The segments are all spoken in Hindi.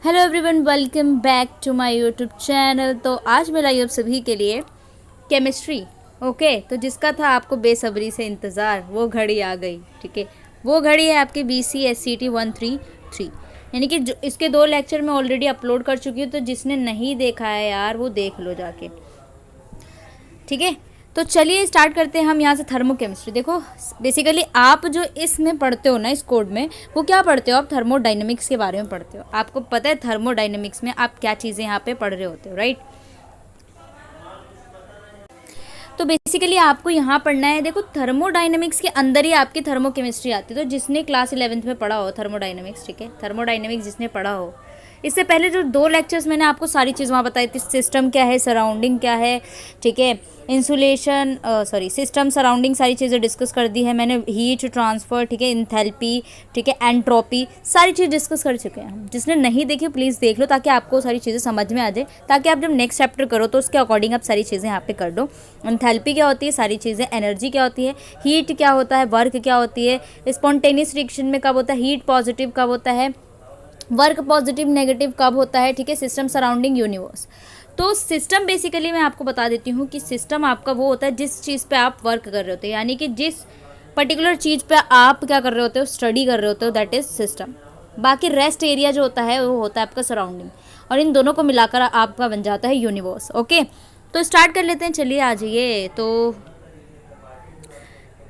Hello everyone, welcome back to my YouTube channel. तो आज मैं लाई हूँ आप सभी के लिए केमिस्ट्री। ओके, तो जिसका था आपको बेसब्री से इंतज़ार, वो घड़ी आ गई। ठीक है, वो घड़ी है आपकी BCSCT 133। यानी कि इसके 2 लेक्चर मैं ऑलरेडी अपलोड कर चुकी हूँ, तो जिसने नहीं देखा है यार वो देख लो जाके। ठीक है, तो चलिए स्टार्ट करते हैं हम यहाँ से। थर्मोकेमिस्ट्री देखो, बेसिकली आप जो इसमें पढ़ते हो ना, इस कोड में, वो क्या पढ़ते हो आप? थर्मोडाइनमिक्स के बारे में पढ़ते हो। आपको पता है थर्मोडाइनमिक्स में आप क्या चीज़ें यहाँ पे पढ़ रहे होते हो, राइट? तो बेसिकली आपको यहाँ पढ़ना है, देखो थर्मोडाइनमिक्स के अंदर ही आपकी थर्मोकेमिस्ट्री आती है। तो जिसने क्लास 11th में पढ़ा हो थर्मोडाइनमिक्स, ठीक है, थर्मोडाइनमिक्स जिसने पढ़ा हो, इससे पहले जो 2 लेक्चर्स मैंने आपको सारी चीज़ वहाँ बताई थी, सिस्टम क्या है, सराउंडिंग क्या है, ठीक है, इंसुलेशन सिस्टम सराउंडिंग सारी चीज़ें डिस्कस कर दी है मैंने। हीट ट्रांसफ़र, ठीक है, इंथैल्पी, ठीक है, एंट्रोपी, सारी चीज़ डिस्कस कर चुके हैं हम। जिसने नहीं देखी प्लीज़ देख लो, ताकि आपको सारी चीज़ें समझ में आ जाए, ताकि आप जब नेक्स्ट चैप्टर करो तो उसके अकॉर्डिंग आप सारी चीज़ें यहाँ पे कर दो। इंथैल्पी क्या होती है, सारी चीज़ें, एनर्जी क्या होती है, हीट क्या होता है, वर्क क्या होती है, स्पॉन्टेनियस रिएक्शन में कब होता है, हीट पॉजिटिव कब होता है, वर्क पॉजिटिव नेगेटिव कब होता है, ठीक है, सिस्टम सराउंडिंग यूनिवर्स। तो सिस्टम बेसिकली मैं आपको बता देती हूँ कि सिस्टम आपका वो होता है जिस चीज़ पे आप वर्क कर रहे होते हो, यानी कि जिस पर्टिकुलर चीज़ पे आप क्या कर रहे होते हो, स्टडी कर रहे होते हो, दैट इज़ सिस्टम। बाकी रेस्ट एरिया जो होता है वो होता है आपका सराउंडिंग, और इन दोनों को मिलाकर आपका बन जाता है यूनिवर्स। ओके, तो स्टार्ट कर लेते हैं, चलिए आ जाइए। तो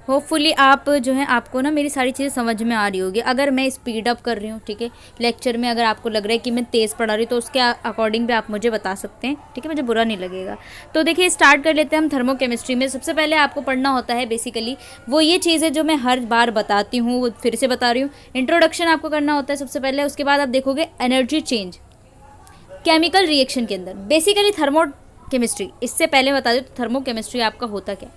होपफुली आप जो है, आपको ना मेरी सारी चीज़ें समझ में आ रही होगी। अगर मैं स्पीड अप कर रही हूँ, ठीक है, लेक्चर में अगर आपको लग रहा है कि मैं तेज़ पढ़ा रही हूँ, तो उसके अकॉर्डिंग भी आप मुझे बता सकते हैं, ठीक है, मुझे बुरा नहीं लगेगा। तो देखिए स्टार्ट कर लेते हैं हम थर्मोकेमिस्ट्री में। सबसे पहले आपको पढ़ना होता है बेसिकली वो ये चीज़ें जो मैं हर बार बताती हूँ, वो फिर से बता रही हूँ। इंट्रोडक्शन आपको करना होता है सबसे पहले, उसके बाद आप देखोगे एनर्जी चेंज केमिकल रिएक्शन के अंदर। बेसिकली थर्मोकेमिस्ट्री, इससे पहले बता दूँ तो थर्मोकेमिस्ट्री आपका होता क्या?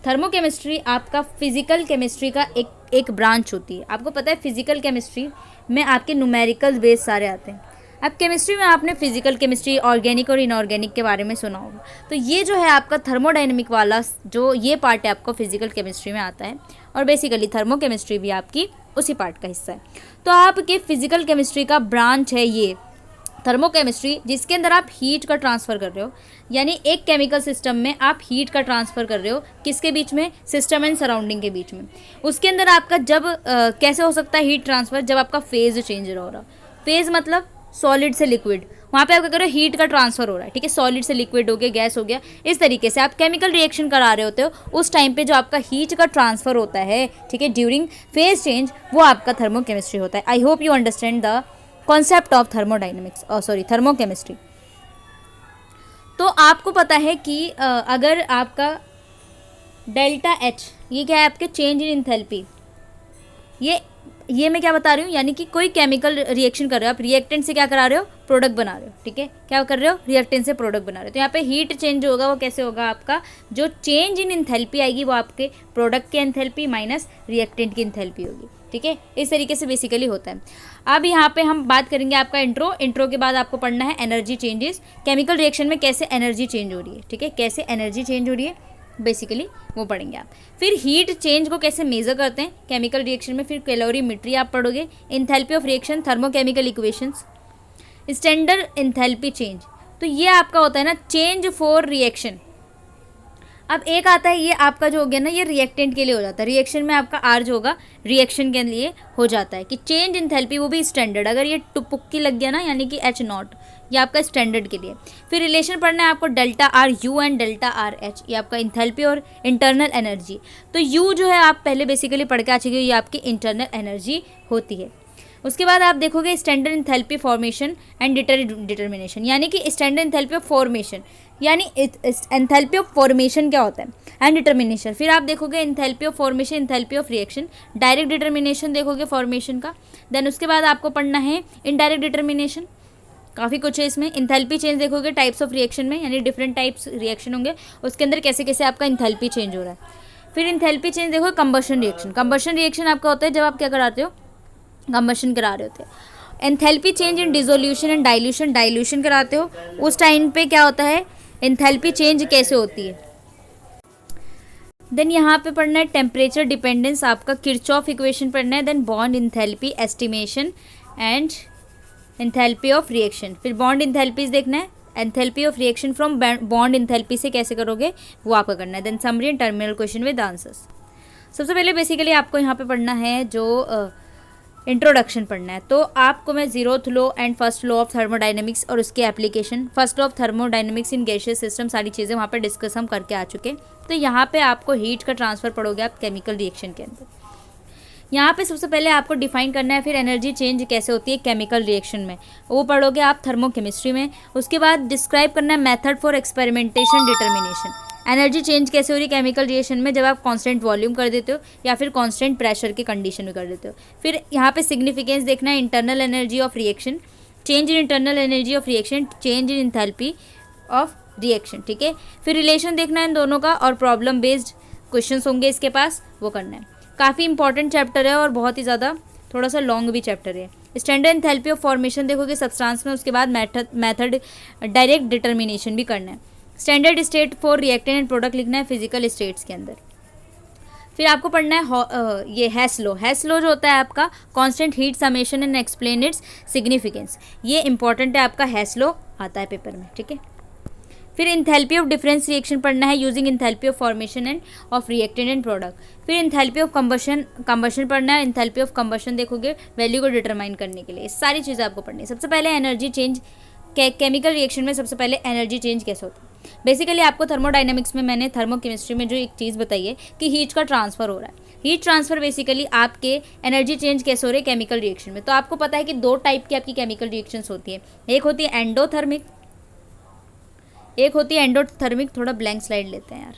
थर्मोकेमिस्ट्री आपका फिजिकल केमिस्ट्री का एक ब्रांच होती है। आपको पता है फिजिकल केमिस्ट्री में आपके न्यूमेरिकल बेस सारे आते हैं। अब केमिस्ट्री में आपने फिजिकल केमिस्ट्री, ऑर्गेनिक और इनऑर्गेनिक के बारे में सुना होगा। तो ये जो है आपका थर्मोडाइनमिक वाला जो ये पार्ट है आपका फिजिकल केमिस्ट्री में आता है, और बेसिकली थर्मोकेमिस्ट्री भी आपकी उसी पार्ट का हिस्सा है। तो आपके फिजिकल केमिस्ट्री का ब्रांच है ये थर्मोकेमिस्ट्री, जिसके अंदर आप हीट का ट्रांसफ़र कर रहे हो। यानी एक केमिकल सिस्टम में आप हीट का ट्रांसफ़र कर रहे हो, किसके बीच में? सिस्टम एंड सराउंडिंग के बीच में। उसके अंदर आपका जब कैसे हो सकता है हीट ट्रांसफ़र? जब आपका फेज़ चेंज हो रहा। फेज़ मतलब सॉलिड से लिक्विड, वहाँ पे आप क्या कर रहे हो? हीट का ट्रांसफ़र हो रहा है, ठीक है, सॉलिड से लिक्विड हो गया, गैस हो गया। इस तरीके से आप केमिकल रिएक्शन करा रहे होते हो। उस टाइम पे जो आपका हीट का ट्रांसफ़र होता है, ठीक है, ड्यूरिंग फेज चेंज, वो आपका थर्मोकेमिस्ट्री होता है। I hope you understand the concept of thermodynamics, sorry thermochemistry. तो आपको पता है कि अगर आपका डेल्टा एच, ये क्या है? आपके चेंज इन इंथैल्पी। ये मैं क्या बता रही हूँ, यानी कि कोई केमिकल रिएक्शन कर रहे हो आप, रिएक्टेंट से क्या करा रहे हो? प्रोडक्ट बना रहे हो, ठीक है, क्या कर रहे हो? रिएक्टेंट से प्रोडक्ट बना रहे हो। तो यहाँ पे हीट चेंज होगा, वो कैसे होगा? आपका जो चेंज इन इंथैल्पी आएगी वो आपके प्रोडक्ट की एंथैल्पी माइनस रिएक्टेंट की एंथैल्पी होगी, ठीक है। इस तरीके से बेसिकली होता है। अब यहाँ पे हम बात करेंगे आपका इंट्रो के बाद आपको पढ़ना है एनर्जी चेंजेस, केमिकल रिएक्शन में कैसे एनर्जी चेंज हो रही है, ठीक है, कैसे एनर्जी चेंज हो रही है, बेसिकली वो पढ़ेंगे आप। फिर हीट चेंज को कैसे मेज़र करते हैं केमिकल रिएक्शन में, फिर कैलोरीमेट्री आप पढ़ोगे, enthalpy of reaction, thermochemical equations, standard enthalpy change. तो ये आपका होता है ना चेंज फॉर रिएक्शन। अब एक आता है ये आपका जो हो गया ना, ये रिएक्टेंट के लिए हो जाता है। रिएक्शन में आपका आर जो होगा रिएक्शन के लिए हो जाता है कि चेंज इंथैल्पी, वो भी स्टैंडर्ड। अगर ये टुपुक्की लग गया ना, यानी कि H नॉट, ये आपका स्टैंडर्ड के लिए। फिर रिलेशन पढ़ना है आपको delta R you and delta R H, ये आपका इंथैल्पी और इंटरनल एनर्जी। तो यू जो है आप पहले बेसिकली पढ़ के आ चुके हो, ये आपकी इंटरनल एनर्जी होती है। उसके बाद आप देखोगे standard enthalpy formation and determination, यानी कि स्टैंडर्ड इंथैल्पी ऑफ फॉर्मेशन, यानी एंथैल्पी ऑफ फॉर्मेशन क्या होता है, एंड डिटर्मिनेशन। फिर आप देखोगे enthalpy of formation, enthalpy of reaction, direct determination देखोगे फॉर्मेशन का। देन उसके बाद आपको पढ़ना है इनडायरेक्ट डिटर्मिनेशन, काफ़ी कुछ है इसमें। इंथैल्पी चेंज देखोगे टाइप्स ऑफ रिएक्शन में, यानी डिफरेंट टाइप्स रिएक्शन होंगे, उसके अंदर कैसे कैसे आपका इंथैल्पी चेंज हो रहा है। फिर इंथैल्पी चेंज देखो कंबशन रिएक्शन। कंबशन रिएक्शन आपका होता है जब आप क्या कराते हो? कंबशन करा रहे होते हैं। Enthalpy change in dissolution and dilution, dilution कराते हो, उस टाइम पे क्या होता है? एंथैल्पी चेंज कैसे होती है। देन यहाँ पे पढ़ना है टेम्परेचर डिपेंडेंस, आपका किरचॉफ इक्वेशन पढ़ना है। Then bond enthalpy estimation and enthalpy of reaction, फिर बॉन्ड एंथैल्पीज देखना है, enthalpy of reaction from bond enthalpy से कैसे करोगे वो आपका करना है। Then summary and terminal question with answers. सबसे पहले बेसिकली आपको यहाँ पे पढ़ना है जो इंट्रोडक्शन पढ़ना है। तो आपको मैं zeroth law and first law of thermodynamics और उसके application, first law of thermodynamics in gaseous system, सारी चीज़ें वहाँ पे डिस्कस हम करके आ चुके हैं। तो यहाँ पे आपको हीट का ट्रांसफर पढ़ोगे आप केमिकल रिएक्शन के अंदर। यहाँ पे सबसे पहले आपको डिफाइन करना है, फिर एनर्जी चेंज कैसे होती है केमिकल रिएक्शन में, वो पढ़ोगे आप थर्मोकेमिस्ट्री में। उसके बाद डिस्क्राइब करना है method for experimentation determination, energy change कैसे हो रही है केमिकल रिएक्शन में जब आप कांस्टेंट वॉल्यूम कर देते हो या फिर कांस्टेंट प्रेशर की कंडीशन में कर देते हो। फिर यहाँ पे सिग्निफिकेंस देखना है internal energy of reaction, change in internal energy of reaction, change in enthalpy of reaction, ठीक है। फिर रिलेशन देखना है इन दोनों का और प्रॉब्लम बेस्ड क्वेश्चंस होंगे इसके पास, वो करना है। काफ़ी इंपॉर्टेंट चैप्टर है और बहुत ही ज़्यादा थोड़ा सा लॉन्ग भी चैप्टर है। स्टैंडर्ड एंथैल्पी ऑफ फॉर्मेशन देखोगे सब्सटेंस में, उसके बाद मेथड डायरेक्ट डिटर्मिनेशन भी करना है। Standard state for reactant and product लिखना है फिजिकल स्टेट्स के अंदर। फिर आपको पढ़ना है ये हेस लॉ। हेस लॉ जो होता है आपका constant heat summation and explain its significance, ये इंपॉर्टेंट है आपका, हेस लॉ आता है पेपर में, ठीक है। फिर इंथैल्पी ऑफ डिफरेंस रिएक्शन पढ़ना है using enthalpy of formation end of reactant and product. फिर इंथैल्पी ऑफ कंबशन पढ़ना है, इंथैल्पी ऑफ कंबशन देखोगे वैल्यू को डिटरमाइन करने के लिए। ये सारी चीज़ें आपको पढ़नी है। सबसे पहले एनर्जी चेंज, केमिकल रिएक्शन में सबसे पहले एनर्जी चेंज कैसे होता है। बेसिकली आपको थर्मोडाइनमिक्स में, मैंने थर्मोकेमिस्ट्री में जो एक चीज़ बताई है कि हीट का ट्रांसफर हो रहा है। हीट ट्रांसफर बेसिकली आपके एनर्जी चेंज कैसे हो रहे हैं केमिकल रिएक्शन में। तो आपको पता है कि दो टाइप की आपकी केमिकल रिएक्शंस होती है, एक होती है एंडोथर्मिक, एक होती है एंडोथर्मिक। थोड़ा ब्लैंक स्लाइड लेते हैं यार,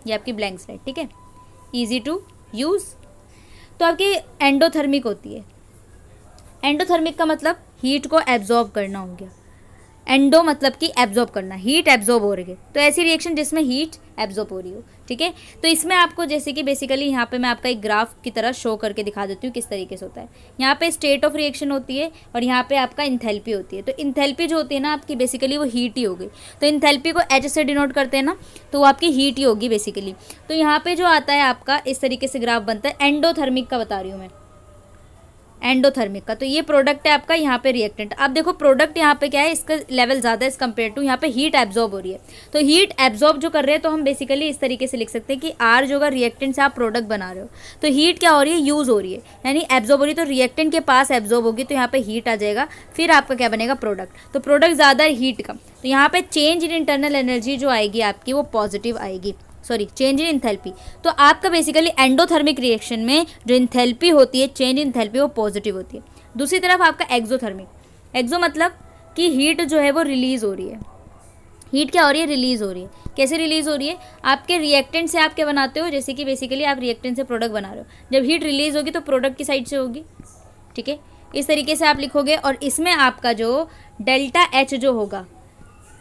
ये आपकी ब्लैंक स्लाइड, ठीक है, ईजी टू यूज़। तो आपकी एंडोथर्मिक होती है। एंडोथर्मिक का मतलब हीट को एब्जॉर्ब करना हो गया, एंडो मतलब कि एब्जॉर्ब करना, हीट एब्जॉर्ब हो रही है। तो ऐसी रिएक्शन जिसमें हीट एब्जॉर्ब हो रही हो, ठीक है। तो इसमें आपको जैसे कि बेसिकली यहाँ पे मैं आपका एक ग्राफ की तरह शो करके दिखा देती हूँ किस तरीके से होता है। यहाँ पे स्टेट ऑफ रिएक्शन होती है और यहाँ पे आपका इंथैल्पी होती है। तो इंथैल्पी जो होती है ना आपकी बेसिकली वो हीट ही होगी। तो इंथैल्पी को एच से डिनोट करते हैं ना, तो वो आपकी हीट ही होगी बेसिकली। तो यहाँ पे जो आता है आपका इस तरीके से ग्राफ बनता है, एंडोथर्मिक का बता रही हूँ मैं, एंडोथर्मिक का। तो ये प्रोडक्ट है आपका, यहाँ पे रिएक्टेंट। अब देखो प्रोडक्ट यहाँ पे क्या है, इसका लेवल ज़्यादा है एज कम्पेयर टू, यहाँ पे हीट एब्जॉर्ब हो रही है। तो हीट एब्जॉर्ब जो कर रहे हैं, तो हम बेसिकली इस तरीके से लिख सकते हैं कि आर जो अगर रिएक्टेंट से आप प्रोडक्ट बना रहे हो तो हीट क्या हो रही है, यूज़ हो रही है, यानी एब्जॉर्ब हो रही है। तो रिएक्टेंट के पास एब्जॉर्ब होगी तो यहाँ पे हीट आ जाएगा, फिर आपका क्या बनेगा प्रोडक्ट। तो प्रोडक्ट ज़्यादा है, हीट कम, तो यहाँ पे चेंज इन इंटरनल एनर्जी जो आएगी आपकी वो पॉजिटिव आएगी, सॉरी चेंज इन इंथैल्पी। तो आपका बेसिकली एंडोथर्मिक रिएक्शन में जो इंथैल्पी होती है, चेंज इन इंथैल्पी, वो पॉजिटिव होती है। दूसरी तरफ आपका एक्सोथर्मिक, एक्सो मतलब कि हीट जो है वो रिलीज़ हो रही है। हीट क्या हो रही है, रिलीज़ हो रही है। कैसे रिलीज़ हो रही है, आपके रिएक्टेंट से आप क्या बनाते हो, जैसे कि बेसिकली आप रिएक्टेंट से प्रोडक्ट बना रहे हो, जब हीट रिलीज़ होगी तो प्रोडक्ट की साइड से होगी, ठीक है। इस तरीके से आप लिखोगे और इसमें आपका जो डेल्टा एच जो होगा,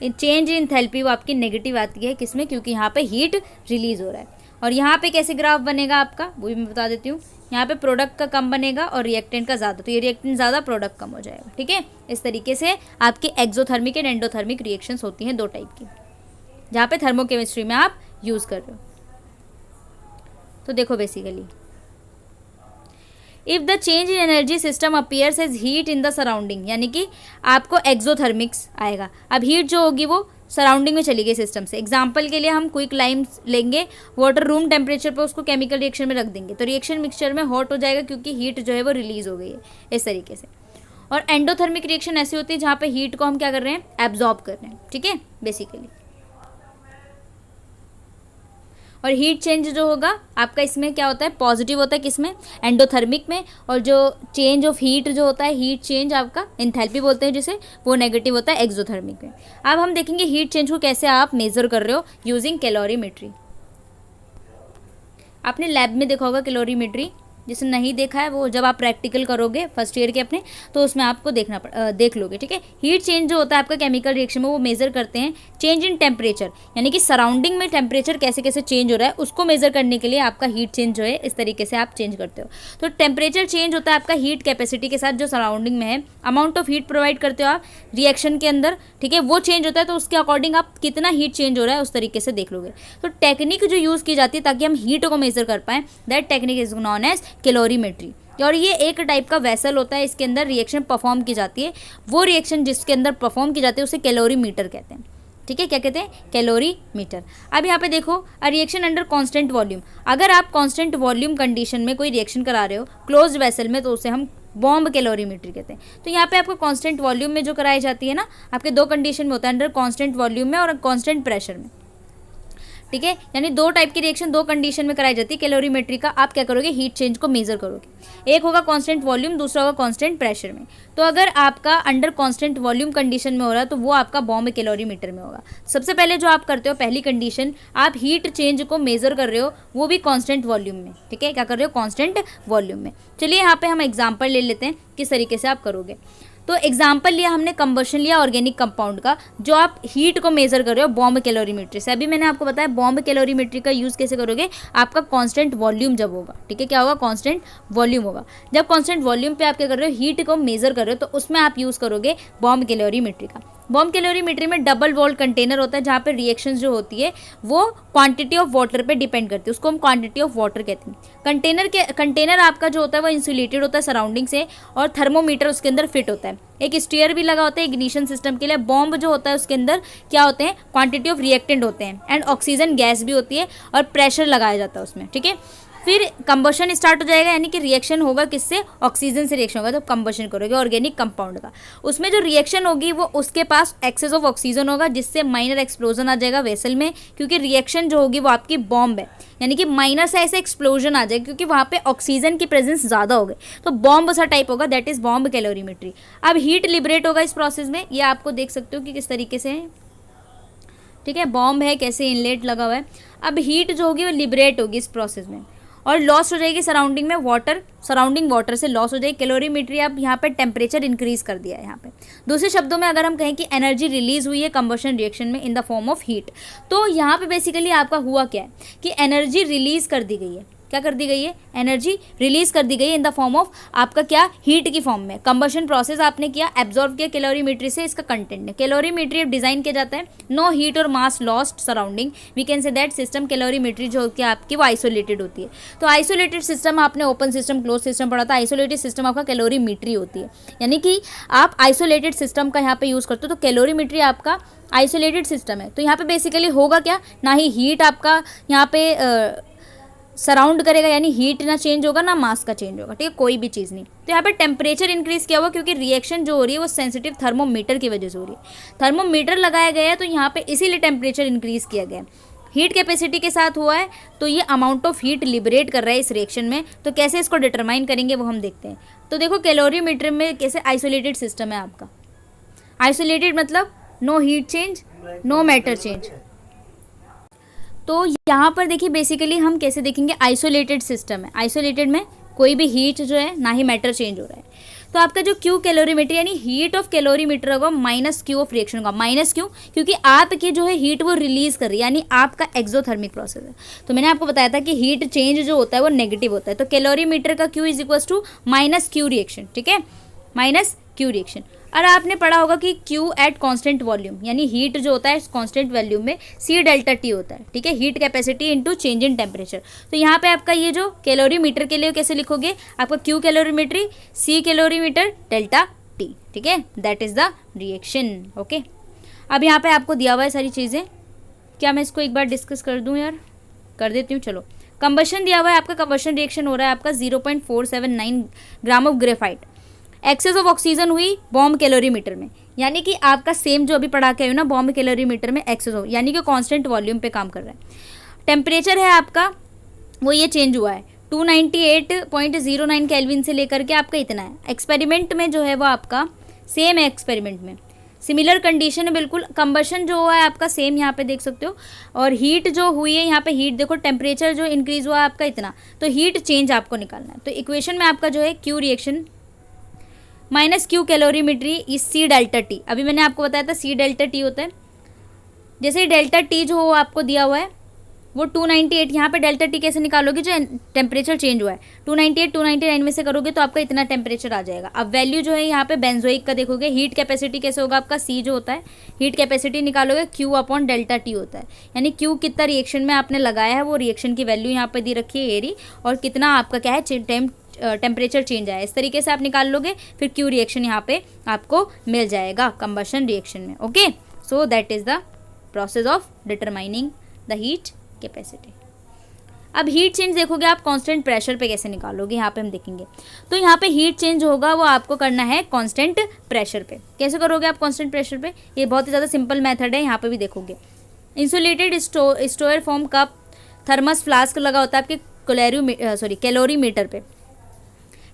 चेंज इन इंथैल्पी, वो आपकी नेगेटिव आती है। किसमें, क्योंकि यहाँ पे हीट रिलीज़ हो रहा है। और यहाँ पे कैसे ग्राफ बनेगा आपका वो भी मैं बता देती हूँ। यहाँ पे प्रोडक्ट का कम बनेगा और रिएक्टेंट का ज़्यादा, तो ये रिएक्टेंट ज़्यादा, प्रोडक्ट कम हो जाएगा, ठीक है। इस तरीके से आपकी एक्सोथर्मिक एंड एंडोथर्मिक रिएक्शंस होती हैं दो टाइप की, जहाँ पे थर्मोकेमिस्ट्री में आप यूज़ कर रहे हो। तो देखो basically if the change in energy system appears as heat in the surrounding, यानी कि आपको एक्सोथर्मिक्स आएगा। अब हीट जो होगी वो सराउंडिंग में चली गई सिस्टम से। एग्जांपल के लिए हम क्विक लाइम लेंगे, वाटर रूम टेम्परेचर पर उसको केमिकल रिएक्शन में रख देंगे, तो रिएक्शन मिक्सचर में हॉट हो जाएगा क्योंकि हीट जो है वो रिलीज़ हो गई है, इस तरीके से। और एंडोथर्मिक रिएक्शन ऐसी होती है जहाँ पे हीट को हम क्या कर रहे हैं, एब्जॉर्ब कर रहे हैं, ठीक है बेसिकली। और हीट चेंज जो होगा आपका इसमें क्या होता है, पॉजिटिव होता है, किसमें, एंडोथर्मिक में। और जो चेंज ऑफ हीट जो होता है, हीट चेंज आपका इंथैल्पी बोलते हैं जिसे, वो नेगेटिव होता है एक्सोथर्मिक में। अब हम देखेंगे हीट चेंज को कैसे आप मेज़र कर रहे हो यूजिंग कैलोरीमेट्री। आपने लैब में देखा होगा कैलोरीमेट्री, जिसने नहीं देखा है वो जब आप प्रैक्टिकल करोगे फर्स्ट ईयर के अपने, तो उसमें आपको देख लोगे, ठीक है। हीट चेंज जो होता है आपका केमिकल रिएक्शन में, वो मेज़र करते हैं चेंज इन टेम्परेचर, यानी कि सराउंडिंग में टेम्परेचर कैसे कैसे चेंज हो रहा है उसको मेज़र करने के लिए आपका हीट चेंज जो है इस तरीके से आप चेंज करते हो। तो टेम्परेचर चेंज होता है आपका हीट कैपेसिटी के साथ जो सराउंडिंग में है, अमाउंट ऑफ हीट प्रोवाइड करते हो आप रिएक्शन के अंदर, ठीक है, वो चेंज होता है। तो उसके अकॉर्डिंग आप कितना हीट चेंज हो रहा है उस तरीके से देख लोगे। तो टेक्निक जो यूज़ की जाती है ताकि हम हीट को मेज़र कर पाएँ, that technique is known as calorimetry. और ये एक टाइप का वेसल होता है, इसके अंदर रिएक्शन परफॉर्म की जाती है। वो रिएक्शन जिसके अंदर परफॉर्म की जाती है उसे कैलोरीमीटर कहते हैं, ठीक है। क्या कहते हैं? कैलोरीमीटर। अब यहाँ पे देखो, a reaction under constant volume, अगर आप कांस्टेंट वॉल्यूम कंडीशन में कोई रिएक्शन करा रहे हो क्लोज्ड वेसल में, तो उसे हम बॉम्ब कैलोरीमेट्री कहते हैं। तो यहाँ पे आपको कांस्टेंट वॉल्यूम में जो कराई जाती है ना, आपके दो कंडीशन में होता है, अंडर कांस्टेंट वॉल्यूम में और कांस्टेंट प्रेशर में, ठीक है। यानी दो टाइप की रिएक्शन दो कंडीशन में कराई जाती है कैलोरीमेट्री का। आप क्या करोगे? हीट चेंज को मेजर करोगे। एक होगा कांस्टेंट वॉल्यूम, दूसरा होगा कांस्टेंट प्रेशर में। तो अगर आपका अंडर कांस्टेंट वॉल्यूम कंडीशन में हो रहा है तो वो आपका बॉम्ब कैलोरीमीटर में होगा। सबसे पहले जो आप करते हो, पहली कंडीशन, आप हीट चेंज को मेजर कर रहे हो, वो भी कांस्टेंट वॉल्यूम में, ठीक है। क्या कर रहे हो? कांस्टेंट वॉल्यूम में। चलिए यहाँ पे हम एग्जाम्पल ले लेते हैं किस तरीके से आप करोगे। तो एग्जाम्पल लिया हमने कंबशन लिया ऑर्गेनिक कंपाउंड का, जो आप हीट को मेजर कर रहे हो बॉम्ब कैलोरीमेट्री से। अभी मैंने आपको बताया बॉम्ब कैलोरीमेट्री का यूज़ कैसे करोगे, आपका कांस्टेंट वॉल्यूम जब होगा, ठीक है। क्या होगा? कांस्टेंट वॉल्यूम होगा। जब कांस्टेंट वॉल्यूम पे आप क्या कर रहे हो? हीट को मेजर कर रहे हो, तो उसमें आप यूज़ करोगे बॉम्ब कैलोरीमेट्री का। बॉम्ब कैलोरीमेट्री में डबल वॉल्ड कंटेनर होता है, जहाँ पे रिएक्शंस जो होती है वो क्वांटिटी ऑफ वाटर पे डिपेंड करती है, उसको हम क्वांटिटी ऑफ वाटर कहते हैं। कंटेनर आपका जो होता है वो इंसुलेटेड होता है सराउंडिंग से, और थर्मोमीटर उसके अंदर फिट होता है। एक स्टीयर भी लगा होता है इग्निशन सिस्टम के लिए। बॉम्ब जो होता है उसके अंदर क्या होते हैं? क्वांटिटी ऑफ रिएक्टेंट होते हैं, एंड ऑक्सीजन गैस भी होती है, और प्रेशर लगाया जाता है उसमें, ठीक है। फिर कंबशन स्टार्ट हो जाएगा, यानी कि रिएक्शन होगा किससे? ऑक्सीजन से रिएक्शन होगा। तो कंबशन करोगे ऑर्गेनिक कंपाउंड का, उसमें जो रिएक्शन होगी वो उसके पास एक्सेस ऑफ ऑक्सीजन होगा, जिससे माइनर एक्सप्लोजन आ जाएगा वेसल में, क्योंकि रिएक्शन जो होगी वो आपकी बॉम्ब है, यानी कि माइनर से ऐसे एक्सप्लोजन आ जाएगा, क्योंकि वहाँ पे ऑक्सीजन की प्रेजेंस ज़्यादा हो गई, तो बॉम्ब सा टाइप होगा, दैट इज बॉम्ब कैलोरीमेट्री। अब हीट लिबरेट होगा इस प्रोसेस में, ये आपको देख सकते हो कि किस तरीके से है, ठीक है। बॉम्ब है, कैसे इनलेट लगा हुआ है। अब हीट जो होगी वो लिबरेट होगी इस प्रोसेस में, और लॉस हो जाएगी सराउंडिंग में वाटर, सराउंडिंग वाटर से लॉस हो जाएगी कैलोरीमेट्री। अब यहाँ पे टेम्परेचर इंक्रीज कर दिया है यहाँ पे। दूसरे शब्दों में अगर हम कहें कि एनर्जी रिलीज हुई है कंबशन रिएक्शन में in the form of heat, तो यहाँ पे बेसिकली आपका हुआ क्या है कि एनर्जी रिलीज कर दी गई है। क्या कर दी गई है? एनर्जी रिलीज कर दी गई है इन द फॉर्म ऑफ आपका क्या? हीट की फॉर्म में। कंबशन प्रोसेस आपने किया, एब्जॉर्ब किया कैलोरीमेट्री से इसका कंटेंट ने। कैलोरीमेट्री डिजाइन किया जाता है नो हीट और mass lost surrounding, we can say that system calorimetry जो कि आपकी वो आइसोलेटेड होती है। तो आइसोलेटेड सिस्टम, आपने ओपन सिस्टम क्लोज सिस्टम पढ़ा था, आइसोलेटेड सिस्टम आपका कैलोरीमेट्री होती है, यानी कि आप आइसोलेटेड सिस्टम का यहाँ पे यूज़ करते हो। तो कैलोरीमेट्री आपका आइसोलेटेड सिस्टम है। तो यहाँ पे बेसिकली होगा क्या, ना ही हीट आपका यहाँ पे सराउंड करेगा, यानी हीट ना चेंज होगा ना मास का चेंज होगा, ठीक है, कोई भी चीज़ नहीं। तो यहाँ पे टेम्परेचर इंक्रीज किया हुआ, क्योंकि रिएक्शन जो हो रही है वो सेंसिटिव थर्मोमीटर की वजह से हो रही है। थर्मोमीटर लगाया गया है, तो यहाँ पे इसीलिए टेम्परेचर इंक्रीज किया गया है। हीट कैपेसिटी के साथ हुआ है, तो ये अमाउंट ऑफ हीट लिबरेट कर रहा है इस रिएक्शन में। तो कैसे इसको डिटरमाइन करेंगे वो हम देखते हैं। तो देखो कैलोरीमीटर में कैसे आइसोलेटेड सिस्टम है आपका। आइसोलेटेड मतलब no heat change, no matter change. तो यहाँ पर देखिए बेसिकली हम कैसे देखेंगे, आइसोलेटेड सिस्टम है, आइसोलेटेड में कोई भी हीट जो है ना ही मैटर चेंज हो रहा है। तो आपका जो क्यू कैलोरीमीटर यानी हीट ऑफ कैलोरीमीटर होगा माइनस क्यू ऑफ रिएक्शन होगा। माइनस क्यों? क्योंकि आपकी जो है हीट वो रिलीज कर रही है, यानी आपका एक्सोथर्मिक प्रोसेस है। तो मैंने आपको बताया था कि हीट चेंज जो होता है वो नेगेटिव होता है। तो कैलोरीमीटर का Q is equal to minus Q reaction, ठीक है, माइनस क्यू रिएक्शन। और आपने पढ़ा होगा कि Q एट कांस्टेंट वॉल्यूम, यानी हीट जो होता है कांस्टेंट वॉल्यूम में C डेल्टा T होता है, ठीक है, heat capacity into change in temperature. तो यहाँ पे आपका ये जो कैलोरीमीटर के लिए कैसे लिखोगे, आपका Q calorimetry, C calorimeter, delta T, ठीक है, that is the reaction. Okay, अब यहाँ पे आपको दिया हुआ है सारी चीज़ें, क्या मैं इसको एक बार डिस्कस कर दूँ यार? कर देती हूँ, चलो। कंबशन दिया हुआ है आपका, कंबशन रिएक्शन हो रहा है आपका 0.479 gram of graphite, excess of oxygen हुई बॉम्ब कैलोरीमीटर में, यानी कि आपका सेम जो अभी पढ़ा के आए हो ना बॉम्ब कैलोरीमीटर में एक्सेस हो, यानी कि कांस्टेंट वॉल्यूम पे काम कर रहा है। टेम्परेचर है आपका वो ये चेंज हुआ है 298.09 केल्विन से लेकर के आपका इतना है। एक्सपेरिमेंट में जो है वो आपका सेम है, एक्सपेरिमेंट में सिमिलर कंडीशन है बिल्कुल। कंबशन जो हुआ है आपका सेम यहाँ पे देख सकते हो, और हीट जो हुई है यहाँ पे हीट देखो, टेम्परेचर जो इंक्रीज हुआ है आपका इतना, तो हीट चेंज आपको निकालना है। तो इक्वेशन में आपका जो है Q reaction minus Q calorimetry is C delta T. अभी मैंने आपको बताया था सी डेल्टा टी होता है। जैसे ही डेल्टा टी जो हो आपको दिया हुआ है वो 298, यहाँ पे डेल्टा टी कैसे निकालोगे, जो टेम्परेचर चेंज हुआ है 298 299 में से करोगे तो आपका इतना टेम्परेचर आ जाएगा। अब वैल्यू जो है यहाँ पे बेंजोइक का देखोगे, हीट कैपेसिटी कैसे होगा आपका, सी जो होता है हीट कैपेसिटी निकालोगे क्यू अपॉन डेल्टा टी होता है, यानी क्यू कितना रिएक्शन में आपने लगाया है वो रिएक्शन की वैल्यू यहाँ पे दी रखी है एरी, और कितना आपका क्या है टेम्परेचर चेंज आया, इस तरीके से आप निकाल लोगे, फिर क्यू रिएक्शन यहाँ पे आपको मिल जाएगा कंबशन रिएक्शन में। Okay, so that is the process of determining the heat capacity. अब हीट चेंज देखोगे आप कांस्टेंट प्रेशर पे कैसे निकालोगे, यहाँ पे हम देखेंगे। तो यहाँ पे हीट चेंज होगा वो आपको करना है कांस्टेंट प्रेशर पे। कैसे करोगे आप कांस्टेंट प्रेशर पे, ये बहुत ही ज़्यादा सिंपल मेथड है, यहाँ पे भी देखोगे। Insulated stirrer foam cup thermos flask लगा होता है आपके कैलोरीमीटर पे।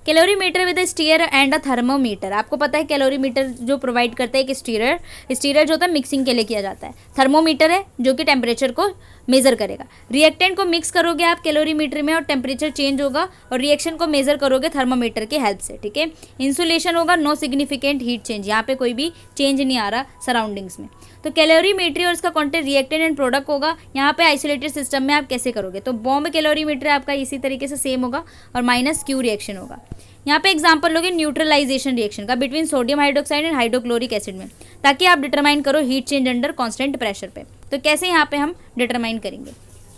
Calorimeter with stirrer and a thermometer. आपको पता है कैलोरीमीटर जो प्रोवाइड करता है एक स्टीयर जो होता है मिक्सिंग के लिए किया जाता है। थर्मोमीटर है जो कि टेम्परेचर को मेज़र करेगा। रिएक्टेंट को मिक्स करोगे आप कैलोरीमीटर में और टेम्परेचर चेंज होगा, और रिएक्शन को मेज़र करोगे थर्मोमीटर की हेल्प से। ठीक है, इंसुलेशन होगा, नो सिग्निफिकेंट हीट चेंज, यहाँ पे कोई भी चेंज नहीं आ रहा सराउंडिंग्स में। तो कैलोरीमीटर और इसका कॉन्टेंट रिएक्टेंट एंड प्रोडक्ट होगा। यहाँ पे आइसोलेटेड सिस्टम में आप कैसे करोगे, तो बॉम्ब कैलोरीमीटर आपका इसी तरीके से सेम होगा और माइनस क्यू रिएक्शन होगा। यहाँ पे एग्जांपल लोगे न्यूट्रलाइजेशन रिएक्शन का between sodium hydroxide and hydrochloric acid में, ताकि आप डिटरमाइन करो heat change under constant pressure पे। तो कैसे यहाँ पे हम डिटरमाइन करेंगे,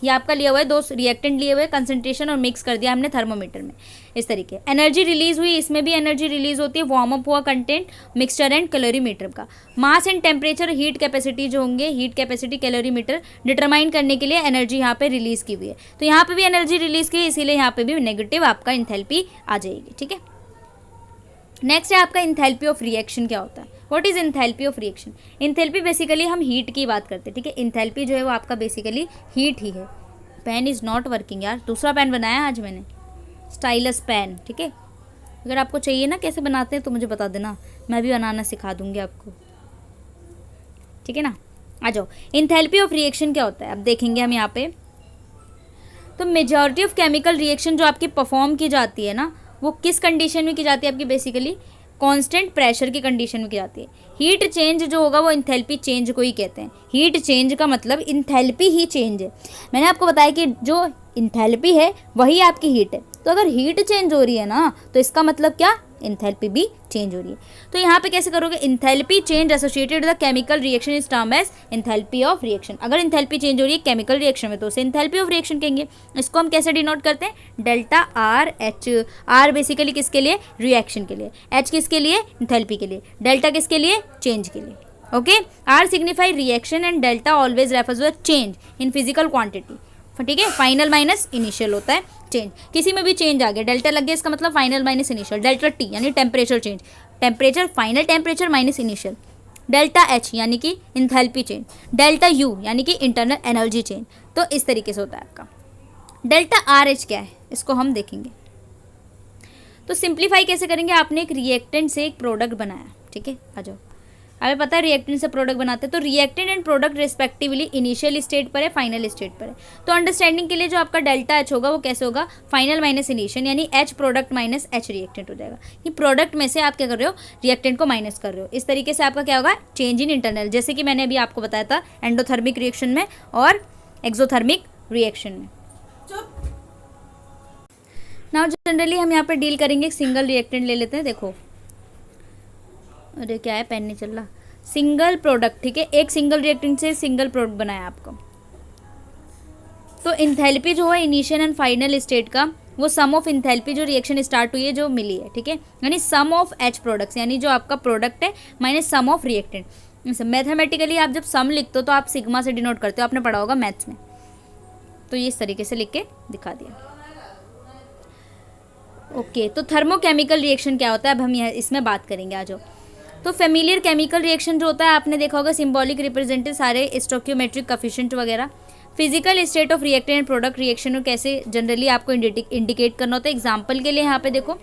ये आपका लिया हुआ है, दो रिएक्टेंट लिए हुए, कंसंट्रेशन और मिक्स कर दिया हमने थर्मोमीटर में, इस तरीके। एनर्जी रिलीज हुई, इसमें भी एनर्जी रिलीज होती है, वार्म अप हुआ कंटेंट मिक्सचर एंड कैलोरीमीटर का। Mass and temperature heat capacity जो होंगे, हीट कैपेसिटी कैलोरीमीटर डिटरमाइन करने के लिए एनर्जी यहाँ पे रिलीज की हुई है। तो यहाँ पे भी एनर्जी रिलीज की है, इसीलिए यहाँ पे भी नेगेटिव आपका इंथैल्पी आ जाएगी। ठीक है, नेक्स्ट है आपका इंथैल्पी ऑफ रिएक्शन क्या होता है। What is enthalpy of reaction. Enthalpy basically हम हीट की बात करते हैं। ठीक है, इंथैल्पी जो है वो आपका बेसिकली हीट ही है। पेन इज़ नॉट वर्किंग यार, दूसरा पेन बनाया आज मैंने, स्टाइलस पेन। ठीक है, अगर आपको चाहिए ना कैसे बनाते हैं तो मुझे बता देना, मैं भी बनाना सिखा दूंगी आपको। ठीक है ना, आ जाओ। इंथैल्पी ऑफ रिएक्शन क्या होता है अब देखेंगे हम यहाँ पे। तो मेजॉरिटी ऑफ केमिकल रिएक्शन जो आपकी परफॉर्म की जाती है ना, वो किस कंडीशन में की जाती है आपकी, बेसिकली कांस्टेंट प्रेशर की कंडीशन में की जाती है। हीट चेंज जो होगा वो इंथैल्पी चेंज को ही कहते हैं। हीट चेंज का मतलब इंथैल्पी ही चेंज है। मैंने आपको बताया कि जो इंथैल्पी है वही आपकी हीट है। तो अगर हीट चेंज हो रही है ना, तो इसका मतलब क्या, इंथैल्पी भी चेंज हो रही है। तो यहाँ पे कैसे करोगे, enthalpy change associated with the chemical reaction is term as enthalpy of reaction. अगर इंथैल्पी चेंज हो रही है केमिकल रिएक्शन में तो उसे इंथैल्पी ऑफ रिएक्शन कहेंगे। इसको हम कैसे डिनोट करते हैं, delta R H. R basically किसके लिए, रिएक्शन के लिए, एच किसके लिए, इंथैल्पी के लिए, डेल्टा किसके लिए, चेंज के लिए। Okay, R signify reaction and delta always refers to change in physical quantity. ठीक है, फाइनल माइनस इनिशियल होता है चेंज। किसी में भी चेंज आ गया, डेल्टा लग गया, इसका मतलब final minus initial. Delta T यानी temperature change, temperature final temperature minus initial. Delta H यानी कि इंथैल्पी चेंज, डेल्टा यू यानी कि इंटरनल एनर्जी चेंज। तो इस तरीके से होता है आपका। डेल्टा आर एच क्या है, इसको हम देखेंगे। तो सिंप्लीफाई कैसे करेंगे, आपने एक रिएक्टेंट से एक प्रोडक्ट बनाया। ठीक है, आ जाओ। हमें पता है रिएक्टेंट से प्रोडक्ट बनाते हैं, तो reactant and product respectively initial state पर है, फाइनल स्टेट पर है। तो अंडरस्टैंडिंग के लिए जो आपका डेल्टा एच होगा वो कैसे होगा, फाइनल माइनस इनिशियल, यानी H product minus H reactant हो जाएगा। ये प्रोडक्ट में से आप क्या कर रहे हो, रिएक्टेंट को माइनस कर रहे हो। इस तरीके से आपका क्या होगा, चेंज इन इंटरनल, जैसे कि मैंने अभी आपको बताया था एंडोथर्मिक रिएक्शन में और एक्सोथर्मिक रिएक्शन में। नाउ जनरली हम यहाँ पर डील करेंगे, सिंगल रिएक्टेंट ले लेते हैं। देखो, अरे क्या है, पेन नहीं चल रहा। सिंगल प्रोडक्ट, ठीक है, एक सिंगल रिएक्टेंट से सिंगल प्रोडक्ट बनाया आपको। तो इंथैल्पी जो है इनिशियल एंड फाइनल स्टेट का, वो सम ऑफ इंथैल्पी जो रिएक्शन स्टार्ट हुई है जो मिली है। ठीक है, यानी सम ऑफ एच प्रोडक्ट्स, यानी जो आपका प्रोडक्ट है minus sum of reactant. Mathematically आप जब सम लिखते हो तो आप सिग्मा से डिनोट करते हो, आपने पढ़ा होगा मैथ्स में। तो ये इस तरीके से लिख के दिखा दिया। ओके, तो थर्मोकेमिकल रिएक्शन क्या होता है अब हम इसमें बात करेंगे। आ जाओ। तो फेमिलियर केमिकल रिएक्शन जो होता है आपने देखा होगा, सिंबॉलिक रिप्रेजेंटेड सारे स्टोकियोमेट्रिक कोफिशिएंट वगैरह। Physical state of reactant and product reaction को कैसे जनरली आपको इंडिकेट करना होता है। एग्जांपल के लिए यहाँ पे देखो,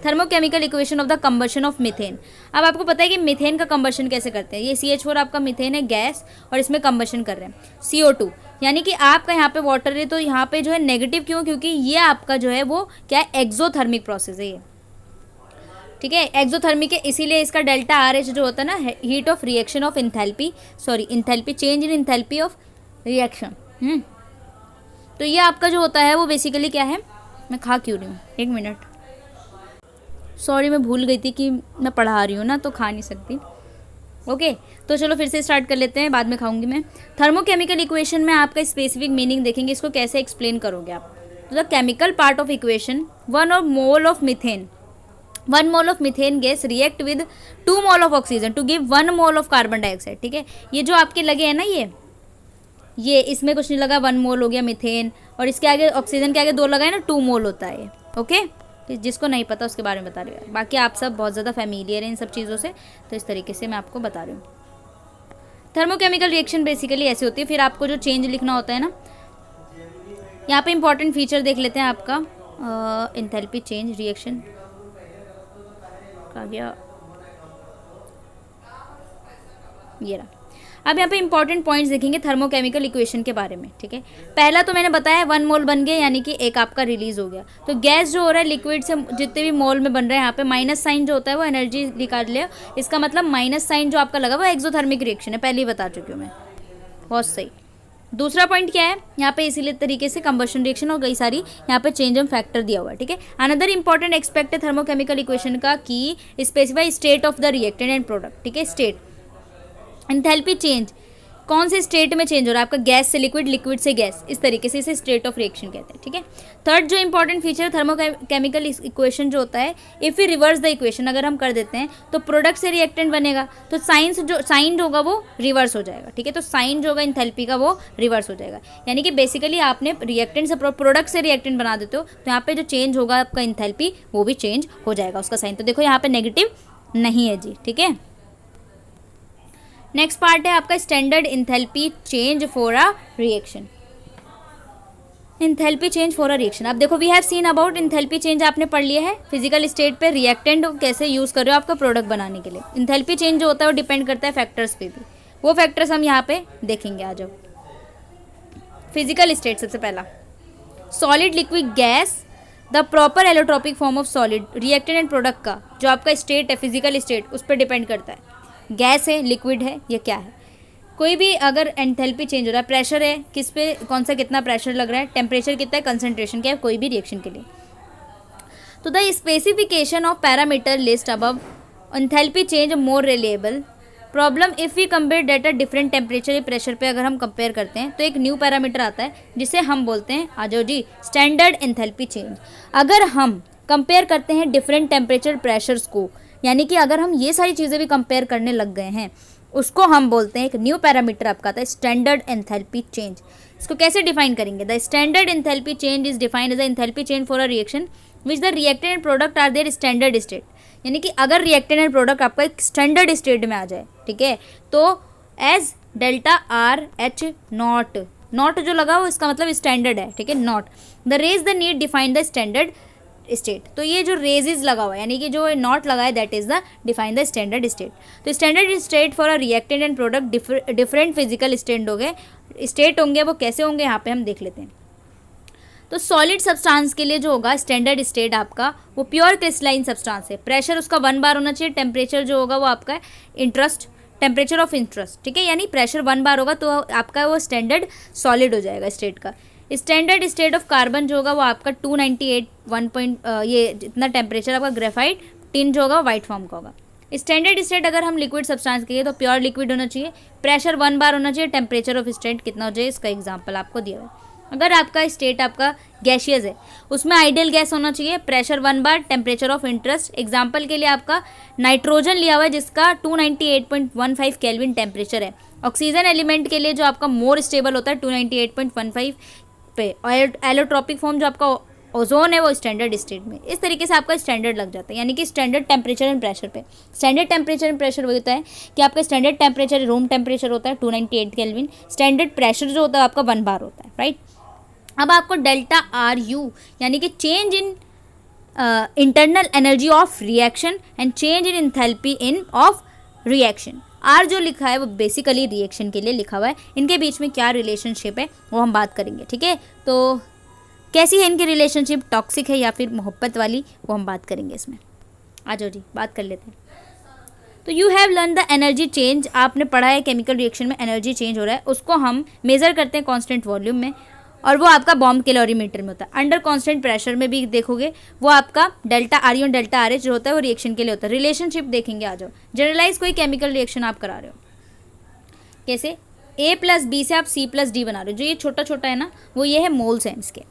thermochemical equation of the combustion of methane. अब आपको पता है कि मीथेन का कंबशन कैसे करते हैं। ये CH4 आपका मीथेन है गैस, और इसमें कंबशन कर रहे हैं CO2, यानी कि आपका यहाँ पे वाटर है, तो यहाँ पे जो है नेगेटिव क्यों, क्योंकि ये आपका जो है वो क्या है, एक्सोथर्मिक प्रोसेस है ये। ठीक है, एक्सोथर्मिक है, इसीलिए इसका डेल्टा आर एच जो होता है ना, heat of reaction of enthalpy, enthalpy change in enthalpy of reaction. तो ये आपका जो होता है वो बेसिकली क्या है, मैं खा क्यों रही हूँ, एक मिनट, सॉरी मैं भूल गई थी कि मैं पढ़ा रही हूँ ना, तो खा नहीं सकती। ओके, तो चलो फिर से स्टार्ट कर लेते हैं, बाद में खाऊंगी मैं। थर्मोकेमिकल इक्वेशन में आपका स्पेसिफिक मीनिंग देखेंगे, इसको कैसे एक्सप्लेन करोगे आप। तो the chemical part of equation 1 mole of methane 1 mole of methane gas react with 2 mole of oxygen to give 1 mole of carbon dioxide. ठीक है, ये जो आपके लगे हैं ना, ये इसमें कुछ नहीं लगा, 1 मोल हो गया मीथेन, और इसके आगे ऑक्सीजन के आगे 2 लगा है ना, 2 मोल होता है ये। ओके, जिसको नहीं पता उसके बारे में बता रही हूँ, बाकी आप सब बहुत ज़्यादा फैमिलियर हैं इन सब चीज़ों से, तो इस तरीके से मैं आपको बता रही हूँ। थर्मोकेमिकल रिएक्शन बेसिकली ऐसी होती है। फिर आपको जो चेंज लिखना होता है ना, यहाँ पे इंपॉर्टेंट फीचर देख लेते हैं आपका, एंथैल्पी चेंज रिएक्शन का गया, ये रहा। अब यहाँ पे इंपॉर्टेंट पॉइंट्स देखेंगे थर्मोकेमिकल इक्वेशन के बारे में। ठीक है, पहला तो मैंने बताया 1 मोल बन गए, यानी कि एक आपका रिलीज हो गया। तो गैस जो हो रहा है लिक्विड से जितने भी मोल में बन रहे हैं, यहाँ पे माइनस साइन जो होता है वो एनर्जी निकाल लिया, इसका मतलब माइनस साइन जो आपका लगा वो एक्सोथर्मिक रिएक्शन है, पहले ही बता चुकी हूँ मैं। बहुत सही। दूसरा पॉइंट क्या है यहाँ पे, इसीलिए तरीके से कंबशन रिएक्शन और कई सारी यहाँ पे चेंज ऑफ फैक्टर दिया हुआ है। ठीक है, अनदर इंपॉर्टेंट एक्सपेक्ट है थर्मोकेमिकल इक्वेशन का कि specify state of the reactant and product. ठीक है, स्टेट एंथैल्पी चेंज कौन से स्टेट में चेंज हो रहा है आपका, गैस से लिक्विड, लिक्विड से गैस, इस तरीके से इसे स्टेट ऑफ रिएक्शन कहते हैं। ठीक है, थर्ड जो इंपॉर्टेंट फीचर है थर्मोकेमिकल इक्वेशन जो होता है, if you reverse the equation, अगर हम कर देते हैं तो प्रोडक्ट से रिएक्टेंट बनेगा, तो साइन जो होगा वो रिवर्स हो जाएगा। ठीक है, तो साइन जो होगा एंथैल्पी का वो रिवर्स हो जाएगा, यानी कि बेसिकली आपने रिएक्टेंट से प्रोडक्ट से रिएक्टेंट बना देते हो, तो यहाँ पे जो चेंज होगा आपका एंथैल्पी वो भी चेंज हो जाएगा उसका साइन। तो देखो यहाँ पे नेगेटिव नहीं है जी। ठीक है, नेक्स्ट पार्ट है आपका standard enthalpy change for a reaction. Enthalpy change for a reaction, अब देखो we have seen about enthalpy change, आपने पढ़ लिया है फिजिकल स्टेट पे रिएक्टेंट कैसे यूज़ कर रहे हो आपका प्रोडक्ट बनाने के लिए। एंथैल्पी चेंज जो होता है वो डिपेंड करता है फैक्टर्स पे भी, वो फैक्टर्स हम यहाँ पे देखेंगे। आ जाओ, फिजिकल स्टेट सबसे पहला, solid liquid gas the proper allotropic form of solid, reactant and product का जो आपका स्टेट है फिजिकल स्टेट उस पर डिपेंड करता है, गैस है, लिक्विड है, या क्या है। कोई भी अगर एंथैल्पी चेंज हो रहा है, प्रेशर है, किस पे कौन सा कितना प्रेशर लग रहा है, टेम्परेचर कितना है, कंसंट्रेशन क्या है, कोई भी रिएक्शन के लिए। तो the specification of parameter list above enthalpy change more reliable problem if we compare data different temperature pressure पे अगर हम कंपेयर करते हैं तो एक न्यू पैरामीटर आता है जिसे हम बोलते हैं, आ जाओ जी, स्टैंडर्ड एंथैल्पी चेंज। अगर हम कंपेयर करते हैं डिफरेंट टेम्परेचर प्रेशर्स को, यानी कि अगर हम ये सारी चीज़ें भी कंपेयर करने लग गए हैं, उसको हम बोलते हैं, एक न्यू पैरामीटर आपका आता है स्टैंडर्ड एंथैल्पी चेंज। इसको कैसे डिफाइन करेंगे, the standard enthalpy change is defined as the enthalpy change for a reaction which the reactant and product are their standard state. यानी कि अगर रिएक्टेंट एंड प्रोडक्ट आपका एक स्टैंडर्ड स्टेट में आ जाए, ठीक है, तो as delta R H not, not जो लगा वो इसका मतलब स्टैंडर्ड है। ठीक है, not the raise the need define the standard state. तो ये जो रेजेस लगा हुआ है, यानी कि जो नॉट लगा है, that is the define the standard state. तो standard state for a reactant and product different physical state होंगे, वो कैसे होंगे यहाँ पे हम देख लेते हैं। तो सॉलिड सब्सटेंस के लिए जो होगा स्टैंडर्ड स्टेट आपका, वो प्योर क्रिस्टलाइन सब्सटेंस है, प्रेशर उसका 1 बार होना चाहिए, टेम्परेचर जो होगा वो आपका टेम्परेचर ऑफ इंटरेस्ट। ठीक है, यानी प्रेशर 1 बार होगा तो आपका वो स्टैंडर्ड सॉलिड हो जाएगा स्टेट का। स्टैंडर्ड स्टेट ऑफ कार्बन जो होगा वो आपका 298 ये जितना टेम्परेचर आपका ग्रेफाइट टिन जो होगा वाइट फॉर्म का होगा। स्टैंडर्ड स्टेट अगर हम लिक्विड सब्सटेंस के लिए तो प्योर लिक्विड होना चाहिए, प्रेशर 1 बार होना चाहिए, टेम्परेचर ऑफ स्टेट कितना हो जाए, इसका एग्जांपल आपको दिया हुआ है। अगर आपका स्टेट आपका गैशियस है, उसमें आइडियल गैस होना चाहिए, pressure 1 bar, temperature of interest, example के लिए आपका नाइट्रोजन लिया हुआ है जिसका 298.15 केल्विन टेम्परेचर है। ऑक्सीजन एलिमेंट के लिए जो आपका मोर स्टेबल होता है 298.15 पे, और एलोट्रोपिक फॉर्म जो आपका ओजोन है वो स्टैंडर्ड स्टेट में। इस तरीके से आपका स्टैंडर्ड लग जाता है, यानी कि स्टैंडर्ड टेम्परेचर एंड प्रेशर पे। स्टैंडर्ड टेम्परेचर एंड प्रेशर वो होता है कि आपका स्टैंडर्ड टेम्परेचर रूम टेम्परेचर होता है 298 केल्विन, स्टैंडर्ड प्रेशर जो होता है आपका 1 बार होता है, राइट। अब आपको डेल्टा आर यू यानी कि change in internal energy of reaction and change in enthalpy in of reaction, R जो लिखा है वो बेसिकली रिएक्शन के लिए लिखा हुआ है। इनके बीच में क्या रिलेशनशिप है वो हम बात करेंगे, ठीक है। तो कैसी है इनकी रिलेशनशिप, टॉक्सिक है या फिर मोहब्बत वाली, वो हम बात करेंगे इसमें। आ जाओ जी, बात कर लेते हैं। तो you have learn the energy change, आपने पढ़ा है केमिकल रिएक्शन में एनर्जी चेंज हो रहा है, उसको हम मेज़र करते हैं कांस्टेंट वॉल्यूम में, और वो आपका बॉम्ब कैलोरीमीटर में होता है। अंडर कांस्टेंट प्रेशर में भी देखोगे वो आपका delta R you delta R H जो होता है वो रिएक्शन के लिए होता है। रिलेशनशिप देखेंगे, आ जाओ। जनरलाइज कोई केमिकल रिएक्शन आप करा रहे हो, कैसे A+B से आप C+D बना रहे हो, जो ये छोटा छोटा है ना वो ये है मोल्स हैं इसके,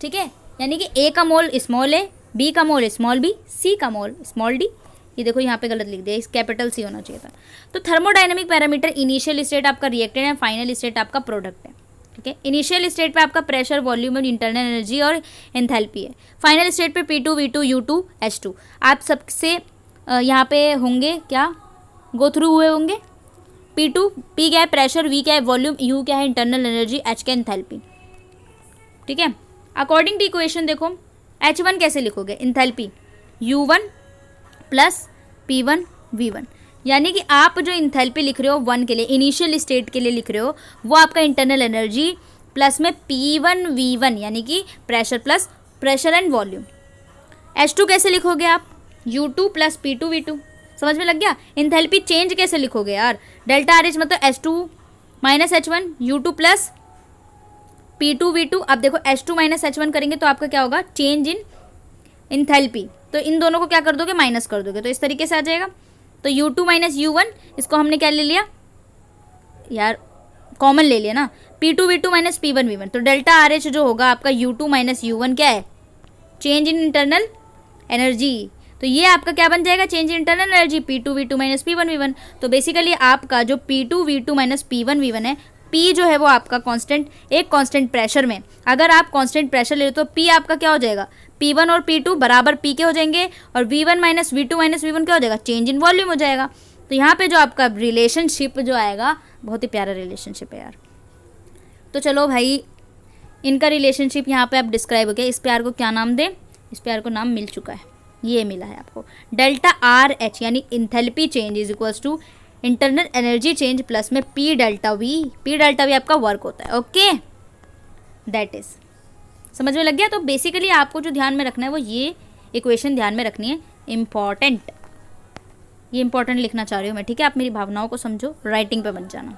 ठीक है, यानी कि ए का मोल स्मॉल ए, बी का मोल स्मॉल बी, सी का मोल स्मॉल डी। ये देखो यहाँ पे गलत लिख दिया, इस कैपिटल सी होना चाहिए था। तो थर्मोडायनेमिक पैरामीटर इनिशियल स्टेट आपका रिएक्टेंट है, फाइनल स्टेट आपका प्रोडक्ट है। ठीक है, इनिशियल स्टेट पे आपका प्रेशर, वॉल्यूम और इंटरनल एनर्जी और एंथैल्पी है। फाइनल स्टेट पे P2 V2 U2 H2। आप सबसे यहाँ पे होंगे क्या, गो थ्रू हुए होंगे। P2, P क्या है प्रेशर, V क्या है वॉल्यूम, U क्या है इंटरनल एनर्जी, H क्या एंथैल्पी। ठीक है, अकॉर्डिंग टू इक्वेशन देखो H1 कैसे लिखोगे, enthalpy U1 plus P1 V1, यानी कि आप जो इंथैल्पी लिख रहे हो 1 के लिए, इनिशियल स्टेट के लिए लिख रहे हो, वो आपका इंटरनल एनर्जी प्लस में P1 V1 यानी कि pressure plus pressure and volume. H2 कैसे लिखोगे आप, U2 प्लस P2 V2। समझ में लग गया। इंथैल्पी चेंज कैसे लिखोगे यार, डेल्टा RH मतलब H2 minus H1 U2 plus P2 V2। अब देखो H2 माइनस H1 करेंगे तो आपका क्या होगा, चेंज इन इंथैल्पी। तो इन दोनों को क्या कर दोगे, माइनस कर दोगे, तो इस तरीके से आ जाएगा। तो U2 माइनस U1, इसको हमने क्या ले लिया यार, कॉमन ले लिया ना, P2 V2 minus P1 V1। तो डेल्टा RH जो होगा आपका U2 माइनस U1 क्या है, चेंज इन इंटरनल एनर्जी। तो ये आपका क्या बन जाएगा, change in internal energy P2 V2 minus P1 V1। तो बेसिकली आपका जो P2 V2 minus P1 V1 है, P जो है वो आपका कांस्टेंट, एक कांस्टेंट प्रेशर में अगर आप कांस्टेंट प्रेशर ले तो P आपका क्या हो जाएगा, P1 और P2 बराबर P के हो जाएंगे, और V1 minus V2 minus V1 क्या हो जाएगा, चेंज इन वॉल्यूम हो जाएगा। तो यहाँ पे जो आपका रिलेशनशिप जो आएगा, बहुत ही प्यारा रिलेशनशिप है यार। तो चलो भाई, इनका रिलेशनशिप यहाँ पे आप डिस्क्राइब हो गया। इस प्यार को क्या नाम दें, इस प्यार को नाम मिल चुका है, ये मिला है आपको, डेल्टा RH यानी enthalpy change is equals to internal energy change plus में P delta V। P delta V आपका वर्क होता है। ओके, दैट इज समझ में लग गया। तो बेसिकली आपको जो ध्यान में रखना है वो ये इक्वेशन ध्यान में रखनी है, इम्पॉर्टेंट, ये इंपॉर्टेंट लिखना चाह रही हूँ मैं। ठीक है, आप मेरी भावनाओं को समझो, राइटिंग पे बन जाना।